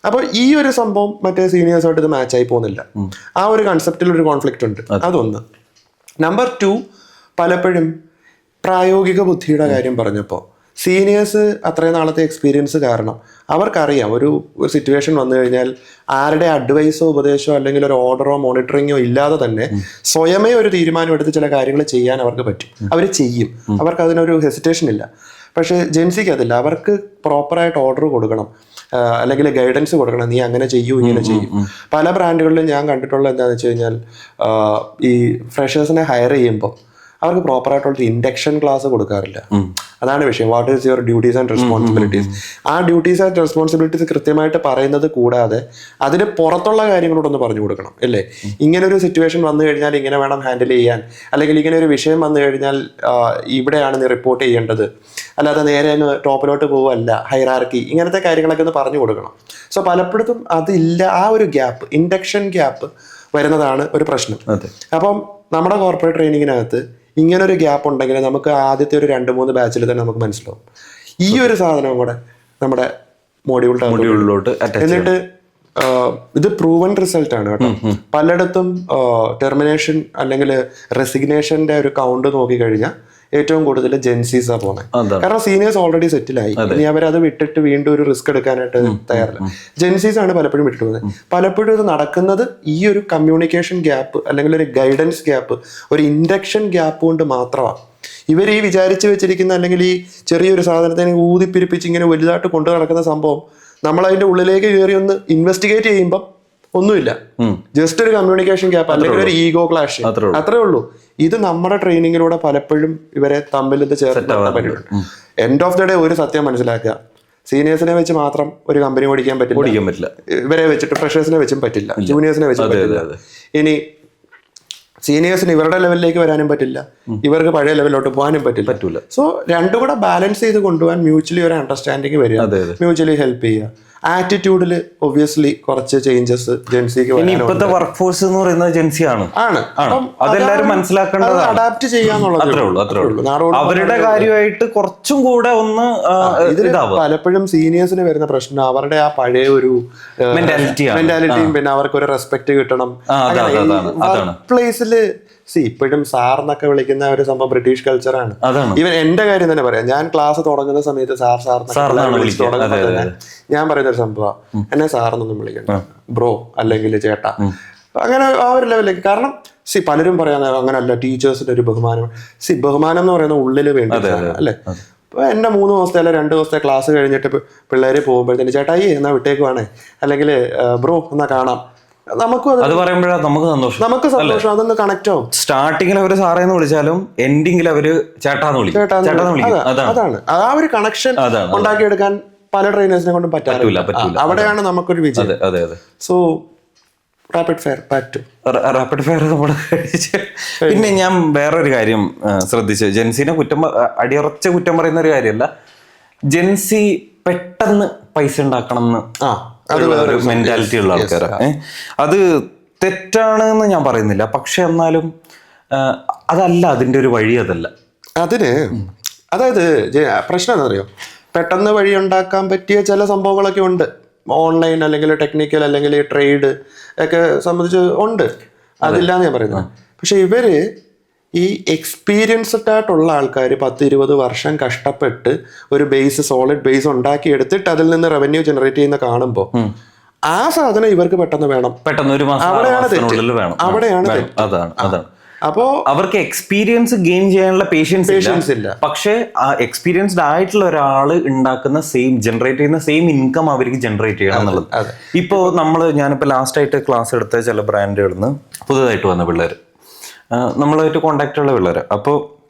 അപ്പോൾ ഈ ഒരു സംഭവം മറ്റേ സീനിയേഴ്സായിട്ട് ഇത് മാച്ചായി പോകുന്നില്ല. ആ ഒരു കൺസെപ്റ്റിൽ ഒരു കോൺഫ്ലിക്റ്റ് ഉണ്ട്. അതൊന്ന്. നമ്പർ 2, പലപ്പോഴും പ്രായോഗിക ബുദ്ധിയുടെ കാര്യം പറഞ്ഞപ്പോൾ സീനിയേഴ്സ് അത്രയും നാളത്തെ എക്സ്പീരിയൻസ് കാരണം അവർക്കറിയാം ഒരു സിറ്റുവേഷൻ വന്നു കഴിഞ്ഞാൽ ആരുടെ അഡ്വൈസോ ഉപദേശമോ അല്ലെങ്കിൽ ഒരു ഓർഡറോ മോണിറ്ററിങ്ങോ ഇല്ലാതെ തന്നെ സ്വയമേ ഒരു തീരുമാനം എടുത്ത് ചില കാര്യങ്ങൾ ചെയ്യാൻ അവർക്ക് പറ്റും. അവർ ചെയ്യും, അവർക്ക് അതിനൊരു ഹെസിറ്റേഷൻ ഇല്ല. പക്ഷേ ജെൻസിക്ക് അതില്ല. അവർക്ക് പ്രോപ്പറായിട്ട് ഓർഡർ കൊടുക്കണം, അല്ലെങ്കിൽ ഗൈഡൻസ് കൊടുക്കണം, നീ അങ്ങനെ ചെയ്യൂ, ഇങ്ങനെ ചെയ്യും. പല ബ്രാൻഡുകളിലും ഞാൻ കണ്ടിട്ടുള്ള എന്താണെന്ന് വെച്ച് കഴിഞ്ഞാൽ ഈ ഫ്രഷേഴ്സിനെ ഹയർ ചെയ്യുമ്പോൾ അവർക്ക് പ്രോപ്പറായിട്ടുള്ള ഇൻഡക്ഷൻ ക്ലാസ് കൊടുക്കാറില്ല. അതാണ് വിഷയം. What is your duties and responsibilities. ആ ഡ്യൂട്ടീസ് ആൻഡ് റെസ്പോൺസിബിലിറ്റീസ് കൃത്യമായിട്ട് പറയുന്നത് കൂടാതെ അതിന് പുറത്തുള്ള കാര്യങ്ങളോടൊന്ന് പറഞ്ഞു കൊടുക്കണം അല്ലേ. ഇങ്ങനെ ഒരു സിറ്റുവേഷൻ വന്നു കഴിഞ്ഞാൽ ഇങ്ങനെ വേണം ഹാൻഡിൽ ചെയ്യാൻ, അല്ലെങ്കിൽ ഇങ്ങനെ ഒരു വിഷയം വന്നു കഴിഞ്ഞാൽ ഇവിടെയാണ് നീ റിപ്പോർട്ട് ചെയ്യേണ്ടത്, അല്ലാതെ നേരെ അങ്ങ് ടോപ്പിലോട്ട് പോവല്ല, ഹൈറാർക്കി, ഇങ്ങനത്തെ കാര്യങ്ങളൊക്കെ ഒന്ന് പറഞ്ഞു കൊടുക്കണം. സോ പലപ്പോഴും അതില്ല. ആ ഒരു ഗ്യാപ്പ്, ഇൻഡക്ഷൻ ഗ്യാപ്പ് വരുന്നതാണ് ഒരു പ്രശ്നം. അപ്പം നമ്മുടെ കോർപ്പറേറ്റ് ട്രെയിനിങ്ങിനകത്ത് ഇങ്ങനൊരു ഗ്യാപ്പ് ഉണ്ടെങ്കിൽ നമുക്ക് ആദ്യത്തെ ഒരു 2-3 ബാച്ചിൽ തന്നെ നമുക്ക് മനസ്സിലാവും ഈ ഒരു സാധനം കൂടെ നമ്മുടെ മോഡ്യൂളിലോട്ട്. എന്നിട്ട് ഇത് പ്രൂവൻ റിസൾട്ട് ആണ് കേട്ടോ. പലയിടത്തും ടെർമിനേഷൻ അല്ലെങ്കിൽ റെസിഗ്നേഷന്റെ ഒരു കൗണ്ട് നോക്കിക്കഴിഞ്ഞാൽ ഏറ്റവും കൂടുതൽ ജെൻസീസാ പോകുന്നത്. കാരണം സീനിയേഴ്സ് ഓൾറെഡി സെറ്റിലായി, ഇനി അവരത് വിട്ടിട്ട് വീണ്ടും ഒരു റിസ്ക് എടുക്കാനായിട്ട് തയ്യാറില്ല. ജെൻസീസ് ആണ് പലപ്പോഴും വിട്ടിട്ട് പോകുന്നത്. പലപ്പോഴും ഇത് നടക്കുന്നത് ഈ ഒരു കമ്മ്യൂണിക്കേഷൻ ഗ്യാപ്പ് അല്ലെങ്കിൽ ഒരു ഗൈഡൻസ് ഗ്യാപ്പ്, ഒരു ഇൻഡക്ഷൻ ഗ്യാപ്പ് കൊണ്ട് മാത്രമാണ്. ഇവർ ഈ വിചാരിച്ചു വെച്ചിരിക്കുന്ന അല്ലെങ്കിൽ ഈ ചെറിയൊരു സാധനത്തിനെ ഊതിപ്പിരിപ്പിച്ച് ഇങ്ങനെ വലുതായിട്ട് കൊണ്ടു നടക്കുന്ന സംഭവം നമ്മൾ അതിന്റെ ഉള്ളിലേക്ക് കയറി ഒന്ന് ഇൻവെസ്റ്റിഗേറ്റ് ചെയ്യുമ്പോൾ ഒന്നുമില്ല, ജസ്റ്റ് ഒരു കമ്മ്യൂണിക്കേഷൻ ഗ്യാപ്പ് അല്ലെങ്കിൽ ഒരു ഈഗോ ക്ലാഷ്, അത്രേ ഉള്ളൂ. ഇത് നമ്മുടെ ട്രെയിനിങ്ങിലൂടെ പലപ്പോഴും ഇവരെ തമ്മിൽ ഇത് ചേർത്ത് പറ്റിയിട്ടുണ്ട്. എൻഡ് ഓഫ് ദ ഡേ ഒരു സത്യം മനസ്സിലാക്കുക, സീനിയേഴ്സിനെ വെച്ച് മാത്രം ഒരു കമ്പനി ഓടിക്കാൻ പറ്റില്ല. ഇവരെ വെച്ചിട്ട് ഫ്രഷേഴ്സിനെ വെച്ചും പറ്റില്ല, ജൂനിയേഴ്സിനെ വെച്ചും പറ്റില്ല. ഇനി സീനിയേഴ്സിന് ഇവരുടെ ലെവലിലേക്ക് വരാനും പറ്റില്ല, ഇവർക്ക് പഴയ ലെവലിലോട്ട് പോകാനും പറ്റില്ല. സോ രണ്ടും കൂടെ ബാലൻസ് ചെയ്ത് കൊണ്ടുപോകാൻ മ്യൂച്വലി ഒരു അണ്ടർസ്റ്റാൻഡിങ് വരിക, മ്യൂച്വലി ഹെൽപ്പ് ചെയ്യുക. ആറ്റിറ്റ്യൂഡിൽ ഒബ്വിയസ്ലി കുറച്ച് ചേഞ്ചസ് ജെൻസിക്ക് ഇപ്പോഴത്തെ വർക്ക് ഫോഴ്സ് എന്ന് പറയുന്നത് ജെൻസി ആണ്. അതെല്ലാരും മനസ്സിലാക്കേണ്ടത്, അഡാപ്റ്റ് ചെയ്യാന്നുള്ളത് അവരുടെ കാര്യമായിട്ട് കുറച്ചും കൂടെ ഒന്ന്. പലപ്പോഴും സീനിയേഴ്സിന് വരുന്ന പ്രശ്നം അവരുടെ ആ പഴയ ഒരു മെന്റാലിറ്റിയും പിന്നെ അവർക്ക് ഒരു റെസ്പെക്ട് കിട്ടണം. പ്ലേസില് ഇപ്പോഴും സാർ എന്നൊക്കെ വിളിക്കുന്ന ഒരു സംഭവം ബ്രിട്ടീഷ് കൾച്ചറാണ്. ഈവൻ എന്റെ കാര്യം തന്നെ പറയാം, ഞാൻ ക്ലാസ് തുടങ്ങുന്ന സമയത്ത് സാർ വിളിച്ച് തുടങ്ങുമ്പോൾ തന്നെ ഞാൻ പറയുന്ന ഒരു സംഭവം, എന്നെ സാറെന്നൊന്നും വിളിക്കണ്ട, ബ്രോ അല്ലെങ്കിൽ ചേട്ടാ, അങ്ങനെ ആ ഒരു ലെവലിലേക്ക്. കാരണം പലരും പറയാൻ അങ്ങനല്ല, ടീച്ചേഴ്സിന്റെ ഒരു ബഹുമാനം. ബഹുമാനം എന്ന് പറയുന്ന ഉള്ളിൽ വേണ്ടി അല്ലേ. ഇപ്പൊ എന്റെ 3 ദിവസത്തെ അല്ലെ 2 ദിവസത്തെ ക്ലാസ് കഴിഞ്ഞിട്ട് പിള്ളേര് പോകുമ്പോഴത്തേന് ചേട്ടായി എന്നാ വിട്ടേക്കുവാണേ, അല്ലെങ്കിൽ ബ്രോ എന്നാ കാണാം, അത് പറയുമ്പോഴാണ് നമുക്ക് സന്തോഷം. അതൊന്ന് കണക്ട് ആവും. സ്റ്റാർട്ടിങ്ങിൽ അവര് സാറേന്ന് വിളിച്ചാലും എൻഡിങ്ങിൽ അവര് ചേട്ടാന്ന് വിളിക്കും. അതാണ് ആ ഒരു കണക്ഷൻ ഉണ്ടാക്കിയെടുക്കാൻ പല ട്രെയിനേഴ്സിനെ കൊണ്ടും പറ്റില്ല. അവിടെയാണ് നമുക്കൊരു വിജയം. സോ റാപ്പിഡ് ഫയർ നമ്മൾ പിന്നെ ഞാൻ വേറൊരു കാര്യം ശ്രദ്ധിച്ചു, ജെൻസിനെ അടിയുറച്ച കുറ്റം പറയുന്ന ഒരു കാര്യമല്ല, ജെൻസി പെട്ടെന്ന് പൈസ ഉണ്ടാക്കണം എന്ന് ഒരു മെന്റാലിറ്റി ഉള്ള ആൾക്കാരാണ്. അത് തെറ്റാണ് എന്ന് ഞാൻ പറയുന്നില്ല, പക്ഷെ എന്നാലും അതല്ല അതിന്റെ ഒരു വഴി. അതായത് പ്രശ്നം എന്താണെന്നറിയോ, പെട്ടെന്ന് വഴി ഉണ്ടാക്കാൻ പറ്റിയ ചില സംഭവങ്ങളൊക്കെ ഉണ്ട്, ഓൺലൈൻ അല്ലെങ്കിൽ ടെക്നിക്കൽ അല്ലെങ്കിൽ ട്രേഡ് ഒക്കെ സംബന്ധിച്ച് ഉണ്ട്, അതില്ലാന്ന് ഞാൻ പറയുന്നത്. പക്ഷെ ഇവര് ഈ എക്സ്പീരിയൻസ്ഡ് ആയിട്ടുള്ള ആൾക്കാർ 10-20 വർഷം കഷ്ടപ്പെട്ട് ഒരു സോളിഡ് ബേസ് ഉണ്ടാക്കി എടുത്തിട്ട് അതിൽ നിന്ന് റവന്യൂ ജനറേറ്റ് ചെയ്യുന്ന കാണുമ്പോൾ ആ സാധനം ഇവർക്ക് പെട്ടെന്ന് വേണം, അവിടെയാണ് അപ്പോ അവർക്ക് എക്സ്പീരിയൻസ് ഗെയിൻ ചെയ്യാനുള്ള പേഷ്യൻസ് ഇല്ല. പക്ഷെ ആ എക്സ്പീരിയൻസ്ഡ് ആയിട്ടുള്ള ഒരാൾ ഉണ്ടാക്കുന്ന ജനറേറ്റ് ചെയ്യുന്ന സെയിം ഇൻകം അവർക്ക് ജനറേറ്റ് ചെയ്യണം എന്നുള്ളത്. ഇപ്പോ ഞാനിപ്പോ ലാസ്റ്റ് ആയിട്ട് ക്ലാസ് എടുത്ത ചില ബ്രാൻഡുകളിൽ നിന്ന് പുതുതായിട്ട് വന്ന പിള്ളേർ, നമ്മളായിട്ട് കോണ്ടാക്ട് ഉള്ള പിള്ളേർ, അപ്പോൾ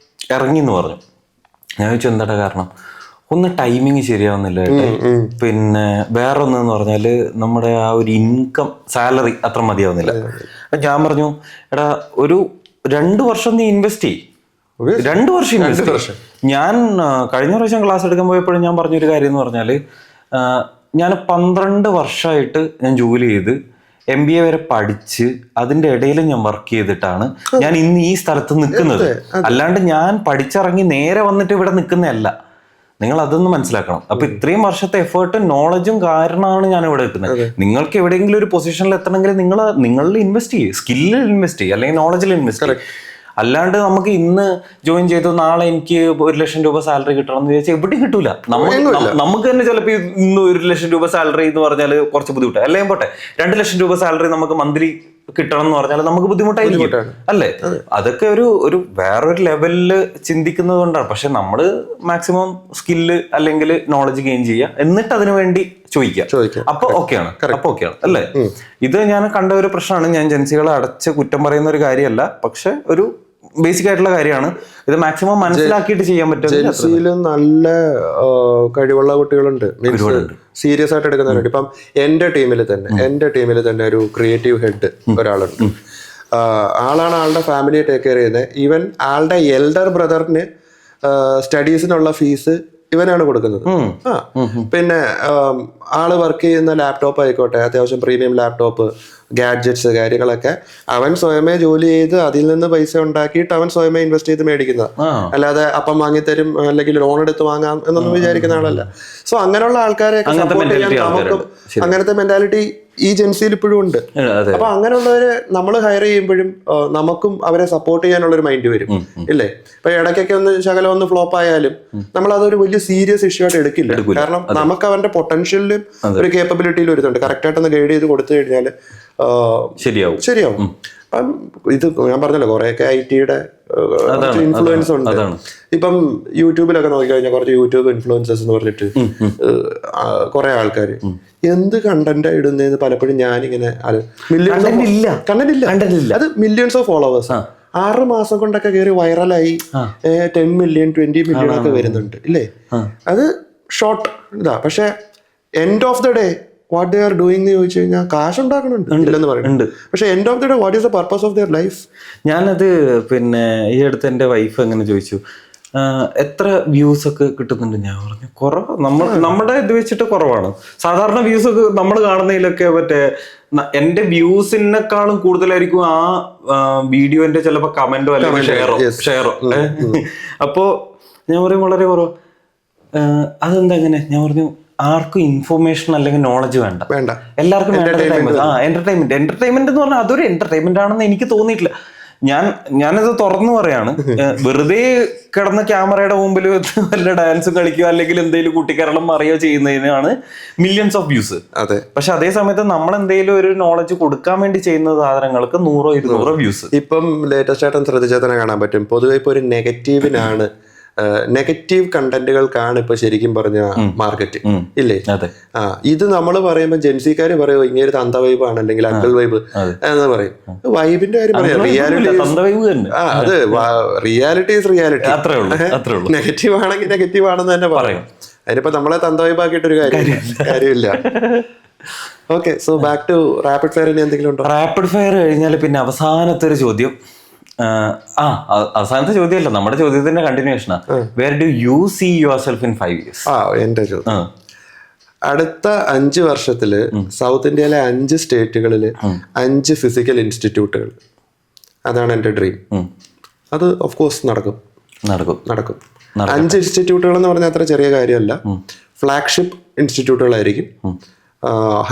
ഇറങ്ങി എന്ന് പറഞ്ഞു. ഞാൻ ചോദിച്ചു എന്താ കാരണം, ഒന്ന് ടൈമിങ് ശരിയാവുന്നില്ല, പിന്നെ വേറെ ഒന്നെന്ന് പറഞ്ഞാൽ നമ്മുടെ ആ ഒരു ഇൻകം സാലറി അത്ര മതിയാവുന്നില്ല. ഞാൻ പറഞ്ഞു എടാ ഒരു 2 വർഷം നീ ഇൻവെസ്റ്റ് ചെയ്യും, 2 വർഷം ഇൻവെസ്റ്റ്. ഞാൻ കഴിഞ്ഞ പ്രാവശ്യം ക്ലാസ് എടുക്കാൻ പോയപ്പോഴും ഞാൻ പറഞ്ഞൊരു കാര്യം എന്ന് പറഞ്ഞാൽ, ഞാൻ 12 വർഷമായിട്ട് ഞാൻ ജോലി ചെയ്ത് MBA വരെ പഠിച്ച് അതിന്റെ ഇടയിൽ ഞാൻ വർക്ക് ചെയ്തിട്ടാണ് ഞാൻ ഇന്ന് ഈ സ്ഥലത്ത് നിൽക്കുന്നത്. അല്ലാണ്ട് ഞാൻ പഠിച്ചിറങ്ങി നേരെ വന്നിട്ട് ഇവിടെ നിൽക്കുന്നതല്ല. നിങ്ങൾ അതൊന്ന് മനസ്സിലാക്കണം. അപ്പൊ ഇത്രയും വർഷത്തെ എഫേർട്ടും നോളജും കാരണമാണ് ഞാൻ ഇവിടെ എത്തുന്നത്. നിങ്ങൾക്ക് എവിടെയെങ്കിലും ഒരു പൊസിഷനിൽ എത്തണമെങ്കിൽ നിങ്ങളിൽ ഇൻവെസ്റ്റ് ചെയ്യും, സ്കില്ലിൽ ഇൻവെസ്റ്റ് ചെയ്യും, അല്ലെങ്കിൽ നോളജിൽ ഇൻവെസ്റ്റ് ചെയ്യും. അല്ലാണ്ട് നമുക്ക് ഇന്ന് ജോയിൻ ചെയ്തു നാളെ എനിക്ക് 1 ലക്ഷം രൂപ സാലറി കിട്ടണം എന്ന് ചോദിച്ചാൽ എവിടെയും കിട്ടൂല. നമുക്ക് തന്നെ ചിലപ്പോൾ ഇന്ന് 1 ലക്ഷം രൂപ സാലറി എന്ന് പറഞ്ഞാൽ കുറച്ച് ബുദ്ധിമുട്ടാണ്. അല്ലെങ്കിൽ പോട്ടെ 2 ലക്ഷം രൂപ സാലറി നമുക്ക് മന്ത്ലി കിട്ടണം എന്ന് പറഞ്ഞാൽ നമുക്ക് ബുദ്ധിമുട്ടായിരിക്കും അല്ലേ. അതൊക്കെ ഒരു വേറൊരു ലെവലില് ചിന്തിക്കുന്നത് കൊണ്ടാണ്. പക്ഷെ നമ്മള് മാക്സിമം സ്കില്ല് അല്ലെങ്കിൽ നോളജ് ഗെയിൻ ചെയ്യുക, എന്നിട്ട് അതിനു വേണ്ടി ചോദിക്കുക. അപ്പൊ ഓക്കെയാണ് അല്ലേ. ഇത് ഞാൻ കണ്ട ഒരു പ്രശ്നമാണ്. ഞാൻ ജെൻസികളെ അടച്ച് കുറ്റം പറയുന്ന ഒരു കാര്യമല്ല, പക്ഷെ ഒരു ബേസിക് ആയിട്ടുള്ള കാര്യമാണ്. ഇത് മാക്സിമം മനസ്സിലാക്കിയിട്ട് ചെയ്യാൻ പറ്റും. ജെൻസിയിലും നല്ല കഴിവുള്ള കുട്ടികളുണ്ട്, മീൻസ് സീരിയസ് ആയിട്ട് എടുക്കുന്നവരുണ്ട്. ഇപ്പം എന്റെ ടീമിൽ തന്നെ ഒരു ക്രിയേറ്റീവ് ഹെഡ് ഒരാളുണ്ട്. ആളാണ് ആളുടെ ഫാമിലിയെ ടേക്ക് കെയർ ചെയ്യുന്നത്. ഈവൻ ആളുടെ എൽഡർ ബ്രദറിന് സ്റ്റഡീസിനുള്ള ഫീസ് ഇവനാണ് കൊടുക്കുന്നത്. പിന്നെ ആള് വർക്ക് ചെയ്യുന്ന ലാപ്ടോപ്പ് ആയിക്കോട്ടെ, അത്യാവശ്യം പ്രീമിയം ലാപ്ടോപ്പ്, ഗാഡ്ജറ്റ്സ്, കാര്യങ്ങളൊക്കെ അവൻ സ്വയമേ ജോലി ചെയ്ത് അതിൽ നിന്ന് പൈസ ഉണ്ടാക്കിയിട്ട് അവൻ സ്വയമേ ഇൻവെസ്റ്റ് ചെയ്ത് മേടിക്കുന്നത്. അല്ലാതെ അപ്പം വാങ്ങിത്തരും അല്ലെങ്കിൽ ലോൺ എടുത്ത് വാങ്ങാം എന്നൊന്നും വിചാരിക്കുന്ന ആളല്ല. സോ അങ്ങനെയുള്ള ആൾക്കാരെ സപ്പോർട്ട് ചെയ്യാൻ നമുക്കും അങ്ങനത്തെ മെന്റാലിറ്റി ഈ ജെൻസിയിൽ ഇപ്പോഴും ഉണ്ട്. അപ്പൊ അങ്ങനെയുള്ളവരെ നമ്മൾ ഹയർ ചെയ്യുമ്പോഴും നമുക്കും അവരെ സപ്പോർട്ട് ചെയ്യാനുള്ള ഒരു മൈൻഡ് വരും, ഇല്ലേ? ഇപ്പൊ ഇടയ്ക്കൊക്കെ ശകലം ഒന്ന് ഫ്ലോപ്പ് ആയാലും നമ്മൾ അതൊരു വലിയ സീരിയസ് ഇഷ്യൂ ആയിട്ട് എടുക്കില്ല. കാരണം നമുക്ക് അവന്റെ പൊട്ടൻഷ്യലിലും ഒരു കേപ്പബിലിറ്റിയിലും വരുന്നുണ്ട്. കറക്റ്റ് ആയിട്ടൊന്ന് ഗൈഡ് ചെയ്ത് കൊടുത്തു കഴിഞ്ഞാൽ ശരിയാവും. അപ്പം ഇത് ഞാൻ പറഞ്ഞല്ലോ, കുറെയൊക്കെ IT-യുടെ ഇൻഫ്ലുവൻസ് ഉണ്ട്. ഇപ്പം യൂട്യൂബിലൊക്കെ നോക്കിക്കഴിഞ്ഞാൽ കുറച്ച് യൂട്യൂബ് ഇൻഫ്ലുവൻസേഴ്സ് എന്ന് പറഞ്ഞിട്ട് കുറെ ആൾക്കാർ എന്ത് കണ്ടന്റ് ഇടുന്നതെന്ന് പലപ്പോഴും ഞാനിങ്ങനെ കണ്ടന്റ് ഇല്ല, അത് മില്യൺസ് ഓഫ് ഫോളോവേഴ്സ് 6 മാസം കൊണ്ടൊക്കെ കയറി വൈറലായി 10 മില്യൺ 20 മില്യൺ ഒക്കെ വരുന്നുണ്ട്, ഇല്ലേ? അത് ഷോർട്ട് ഇതാ. പക്ഷെ end of the day what they are doing എന്ന് ചോദിച്ചു കഴിഞ്ഞാൽ കാശ് ഉണ്ടാക്കുന്നുണ്ട് ഇല്ലെന്ന് പറയുന്നുണ്ട്. പക്ഷെ end of the day what is the purpose of their life? ഞാനത് പിന്നെ ഈ അടുത്ത് എൻ്റെ വൈഫ് എങ്ങനെ ചോദിച്ചു, എത്ര വ്യൂസ് ഒക്കെ കിട്ടുന്നുണ്ട്? ഞാൻ പറഞ്ഞു കുറവ്, നമ്മുടെ ഇത് വെച്ചിട്ട് കുറവാണ്. സാധാരണ വ്യൂസ് ഒക്കെ നമ്മൾ കാണുന്നതിലൊക്കെ മറ്റേ എന്റെ വ്യൂസിനെക്കാളും കൂടുതലായിരിക്കും ആ വീഡിയോന്റെ ചിലപ്പോ കമന്റോ അല്ലെങ്കിൽ ഷെയറോ. അപ്പോ ഞാൻ പറയും വളരെ കുറവ്. അതെന്താ അങ്ങനെ? ഞാൻ പറഞ്ഞു ആർക്കും ഇൻഫോർമേഷൻ അല്ലെങ്കിൽ നോളജ് വേണ്ട, എല്ലാവർക്കും എന്റർടൈൻമെന്റ് എന്ന് പറഞ്ഞാൽ അതൊരു എന്റർടൈൻമെന്റ് ആണെന്ന് എനിക്ക് തോന്നിയിട്ടില്ല. ഞാനത് തുറന്നു പറയാണ്. വെറുതെ കിടന്ന ക്യാമറയുടെ മുമ്പിൽ വല്ല ഡാൻസും കളിക്കുകയോ അല്ലെങ്കിൽ എന്തെങ്കിലും കുട്ടിക്കരളം അറിയോ ചെയ്യുന്നതിനാണ് മില്യൺസ് ഓഫ് വ്യൂസ്. അതെ. പക്ഷെ അതേ സമയത്ത് നമ്മൾ എന്തെങ്കിലും ഒരു നോളജ് കൊടുക്കാൻ വേണ്ടി ചെയ്യുന്ന സാധനങ്ങൾക്ക് 100-200 വ്യൂസ്. ഇപ്പം ലേറ്റസ്റ്റ് ആയിട്ടും ശ്രദ്ധിച്ചാൽ തന്നെ കാണാൻ പറ്റും. പൊതുവെ ഇപ്പൊ ഒരു നെഗറ്റീവിനാണ്, നെഗറ്റീവ് കണ്ടന്റുകൾക്കാണ് ഇപ്പൊ ശരിക്കും പറഞ്ഞ മാർക്കറ്റ്, ഇല്ലേ? ഇത് നമ്മൾ പറയുമ്പോൾ ജെൻസിക്കാര് പറയും ഇങ്ങനെ തന്ത വൈബ് ആണ് അല്ലെങ്കിൽ അങ്കിൾ വൈബ് എന്ന് പറയും. വൈബിന്റെ കാര്യം പറയാം, അത് റിയാലിറ്റി ഈസ് റിയാലിറ്റി. നെഗറ്റീവ് ആണെങ്കിൽ നെഗറ്റീവ് ആണെന്ന് തന്നെ പറയും. അതിനിപ്പോ നമ്മളെ തന്ത വൈബ് ആക്കിയിട്ടൊരു കാര്യമില്ല. Okay, so back to rapid fire. ഇനി എന്തെങ്കിലും ഉണ്ടോ? റാപ്പിഡ് ഫയർ കഴിഞ്ഞാൽ പിന്നെ അവസാനത്തെ ഒരു ചോദ്യം, അവസാനത്തെ ചോദ്യമല്ല, നമ്മുടെ ചോദ്യത്തിന്റെ കണ്ടിന്യൂഷനാ. Where do you see yourself in 5 years? എന്റെ ചോദ്യം, അടുത്ത 5 വർഷത്തില് സൗത്ത് ഇന്ത്യയിലെ 5 സ്റ്റേറ്റുകളില് 5 ഫിസിക്കൽ ഇൻസ്റ്റിറ്റ്യൂട്ടുകൾ. അതാണ് എന്റെ ഡ്രീം. അത് ഓഫ് കോഴ്സ് നടക്കും. 5 ഇൻസ്റ്റിറ്റ്യൂട്ടുകൾ എന്ന് പറഞ്ഞാൽ അത്ര ചെറിയ കാര്യമല്ല. ഫ്ലാഗ്ഷിപ്പ് ഇൻസ്റ്റിറ്റ്യൂട്ടുകളായിരിക്കും,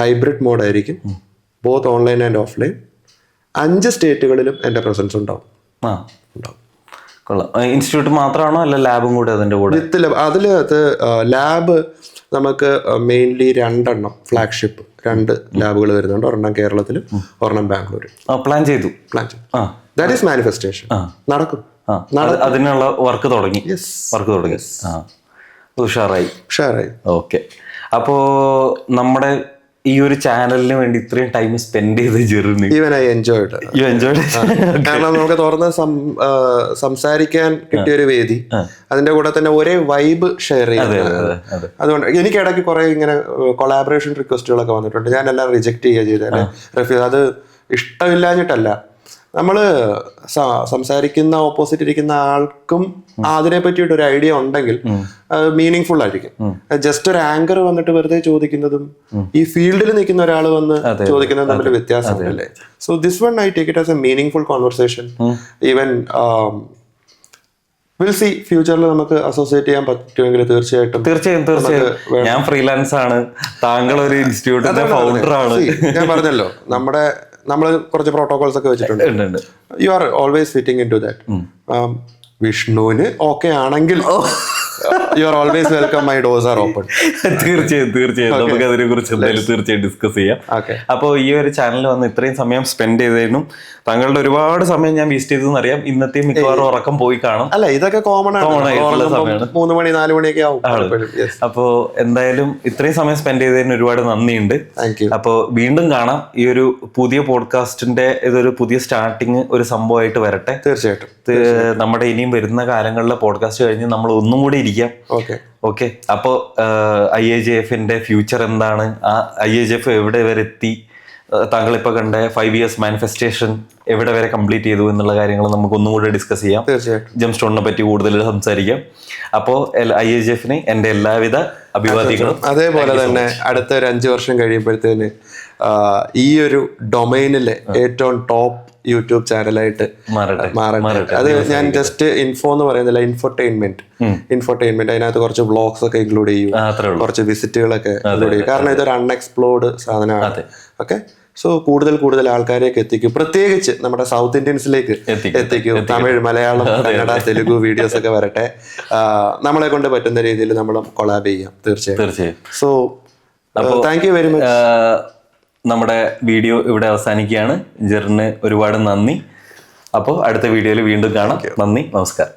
ഹൈബ്രിഡ് മോഡായിരിക്കും, ബോത്ത് ഓൺലൈൻ ആൻഡ് ഓഫ്ലൈൻ. 5 സ്റ്റേറ്റുകളിലും എന്റെ പ്രസൻസ് ഉണ്ടാവും. ഇൻസ്റ്റിറ്റ്യൂട്ട് മാത്രമാണോ അല്ല ലാബും കൂടെ അതിന്റെ കൂടെ? അതിലകത്ത് ലാബ് നമുക്ക് മെയിൻലി 2 എണ്ണം ഫ്ലാഗ്ഷിപ്പ് 2 ലാബുകൾ വരുന്നുണ്ട്. ഒരെണ്ണം കേരളത്തിലും ഒരെണ്ണം ബാംഗ്ലൂരും. പ്ലാൻ ചെയ്തു. That is manifestation. നടക്കും. അതിനുള്ള വർക്ക് തുടങ്ങി. ഉഷാറായി. ഓക്കെ. അപ്പോ നമ്മുടെ ഈ ഒരു ചാനലിന് വേണ്ടി ഇത്രയും ടൈം സ്പെൻഡ് ചെയ്ത് ജെറിന് കാരണം നമുക്ക് തുറന്ന് സംസാരിക്കാൻ കിട്ടിയൊരു വേദി, അതിന്റെ കൂടെ തന്നെ ഒരേ വൈബ് ഷെയർ ചെയ്യുന്നത്. അതുകൊണ്ട് എനിക്ക് ഇടയ്ക്ക് കുറെ ഇങ്ങനെ കൊളാബറേഷൻ റിക്വസ്റ്റുകളൊക്കെ വന്നിട്ടുണ്ട്. ഞാൻ എല്ലാം റിജക്ട് ചെയ്യുക ചെയ്തത്. അത് ഇഷ്ടമില്ലാഞ്ഞിട്ടല്ല, നമ്മള് സംസാരിക്കുന്ന ഓപ്പോസിറ്റ് ഇരിക്കുന്ന ആൾക്കും അതിനെ പറ്റിയിട്ട് ഒരു ഐഡിയ ഉണ്ടെങ്കിൽ മീനിങ് ഫുൾ ആയിരിക്കും. ജസ്റ്റ് ഒരു ആങ്കർ വന്നിട്ട് വെറുതെ ചോദിക്കുന്നതും ഈ ഫീൽഡിൽ നിൽക്കുന്ന ഒരാൾ വന്ന് ചോദിക്കുന്നതും തമ്മിൽ വ്യത്യാസമുണ്ടല്ലേ. So this one I take it as a meaningful conversation. Even will see ഫ്യൂച്ചറിൽ നമുക്ക് അസോസിയേറ്റ് ചെയ്യാൻ പറ്റുമെങ്കിൽ തീർച്ചയായിട്ടും. ഞാൻ ഫ്രീലാൻസ് ആണ്, താങ്കൾ ഒരു ഇൻസ്റ്റിറ്റ്യൂട്ടിന്റെ ഫൗണ്ടർ ആണ്. ഞാൻ പറഞ്ഞല്ലോ, നമ്മൾ കുറച്ച് പ്രോട്ടോകോൾസ് ഒക്കെ വെച്ചിട്ടുണ്ട്. You are always fitting into that. വിഷ്ണുവിന് ഓക്കെ ആണെങ്കിൽ you are always welcome, my doors are open. തീർച്ചയായും നമുക്ക് അതിനെ കുറിച്ച് എന്തായാലും തീർച്ചയായും ഡിസ്കസ് ചെയ്യാം. അപ്പോൾ ഈ ഒരു ചാനലിൽ വന്ന് ഇത്രയും സമയം സ്പെൻഡ് ചെയ്തതിനും താങ്കളുടെ ഒരുപാട് സമയം ഞാൻ വേസ്റ്റ് ചെയ്തെന്ന് അറിയാം. ഇന്നത്തെ മിക്കവാറും ഉറക്കം പോയി കാണും. അല്ല, ഇതൊക്കെ കോമൺ ആണ്. 3 മണി 4 മണിയൊക്കെ ആവും. അപ്പോ എന്തായാലും ഇത്രയും സമയം സ്പെൻഡ് ചെയ്തതിന് ഒരുപാട് നന്ദിയുണ്ട്. അപ്പോ വീണ്ടും കാണാം. ഈ ഒരു പുതിയ പോഡ്കാസ്റ്റിന്റെ ഇതൊരു പുതിയ സ്റ്റാർട്ടിങ് ഒരു സംഭവമായിട്ട് വരട്ടെ. തീർച്ചയായിട്ടും നമ്മുടെ ഇനിയും വരുന്ന കാലങ്ങളിലെ പോഡ്കാസ്റ്റ് കഴിഞ്ഞ് നമ്മൾ ഒന്നും കൂടി ഇരിക്കാം. ഓക്കെ. അപ്പോൾ IAJFന്റെ ഫ്യൂച്ചർ എന്താണ്, ആ IAJF എവിടെ വരെ എത്തി, താങ്കളിപ്പോൾ കണ്ട 5 years മാനിഫെസ്റ്റേഷൻ എവിടെ വരെ കംപ്ലീറ്റ് ചെയ്തു എന്നുള്ള കാര്യങ്ങൾ നമുക്ക് ഒന്നും കൂടെ ഡിസ്കസ് ചെയ്യാം. ജെം സ്റ്റോണിനെ പറ്റി കൂടുതൽ സംസാരിക്കാം. അപ്പോൾ IAJFന് എൻ്റെ എല്ലാവിധ അഭിവാദ്യങ്ങളും. അതേപോലെ തന്നെ അടുത്ത ഒരു 5 വർഷം കഴിയുമ്പോഴത്തേന് ഈ ഒരു ഡൊമൈനിലെ ഏറ്റവും ടോപ്പ് യൂട്യൂബ് ചാനലായിട്ട് മാറട്ടെ. അത് ഞാൻ ജസ്റ്റ് ഇൻഫോ എന്ന് പറയുന്നില്ല, ഇൻഫോർടൈൻമെന്റ്. അതിനകത്ത് കുറച്ച് വ്ളോഗ്സ് ഒക്കെ ഇൻക്ലൂഡ് ചെയ്യും, കുറച്ച് വിസിറ്റുകളൊക്കെ ഇൻക്ലൂഡ് ചെയ്യും. കാരണം ഇതൊരു അൺഎക്സ്പ്ലോർഡ് സാധനമാണ്. ഓക്കെ. സോ കൂടുതൽ ആൾക്കാരേക്ക് എത്തിക്കും, പ്രത്യേകിച്ച് നമ്മുടെ സൗത്ത് ഇന്ത്യൻസിലേക്ക് എത്തിക്കും. തമിഴ്, മലയാളം, കന്നഡ, തെലുഗു വീഡിയോസ് ഒക്കെ വരട്ടെ. നമ്മളെ കൊണ്ട് പറ്റുന്ന രീതിയിൽ നമ്മൾ കൊളാബ് ചെയ്യാം. തീർച്ചയായും. So thank you very much. നമ്മുടെ വീഡിയോ ഇവിടെ അവസാനിക്കുകയാണ്. ജെറിന് ഒരുപാട് നന്ദി. അപ്പോൾ അടുത്ത വീഡിയോയിൽ വീണ്ടും കാണാം. നന്ദി, നമസ്കാരം.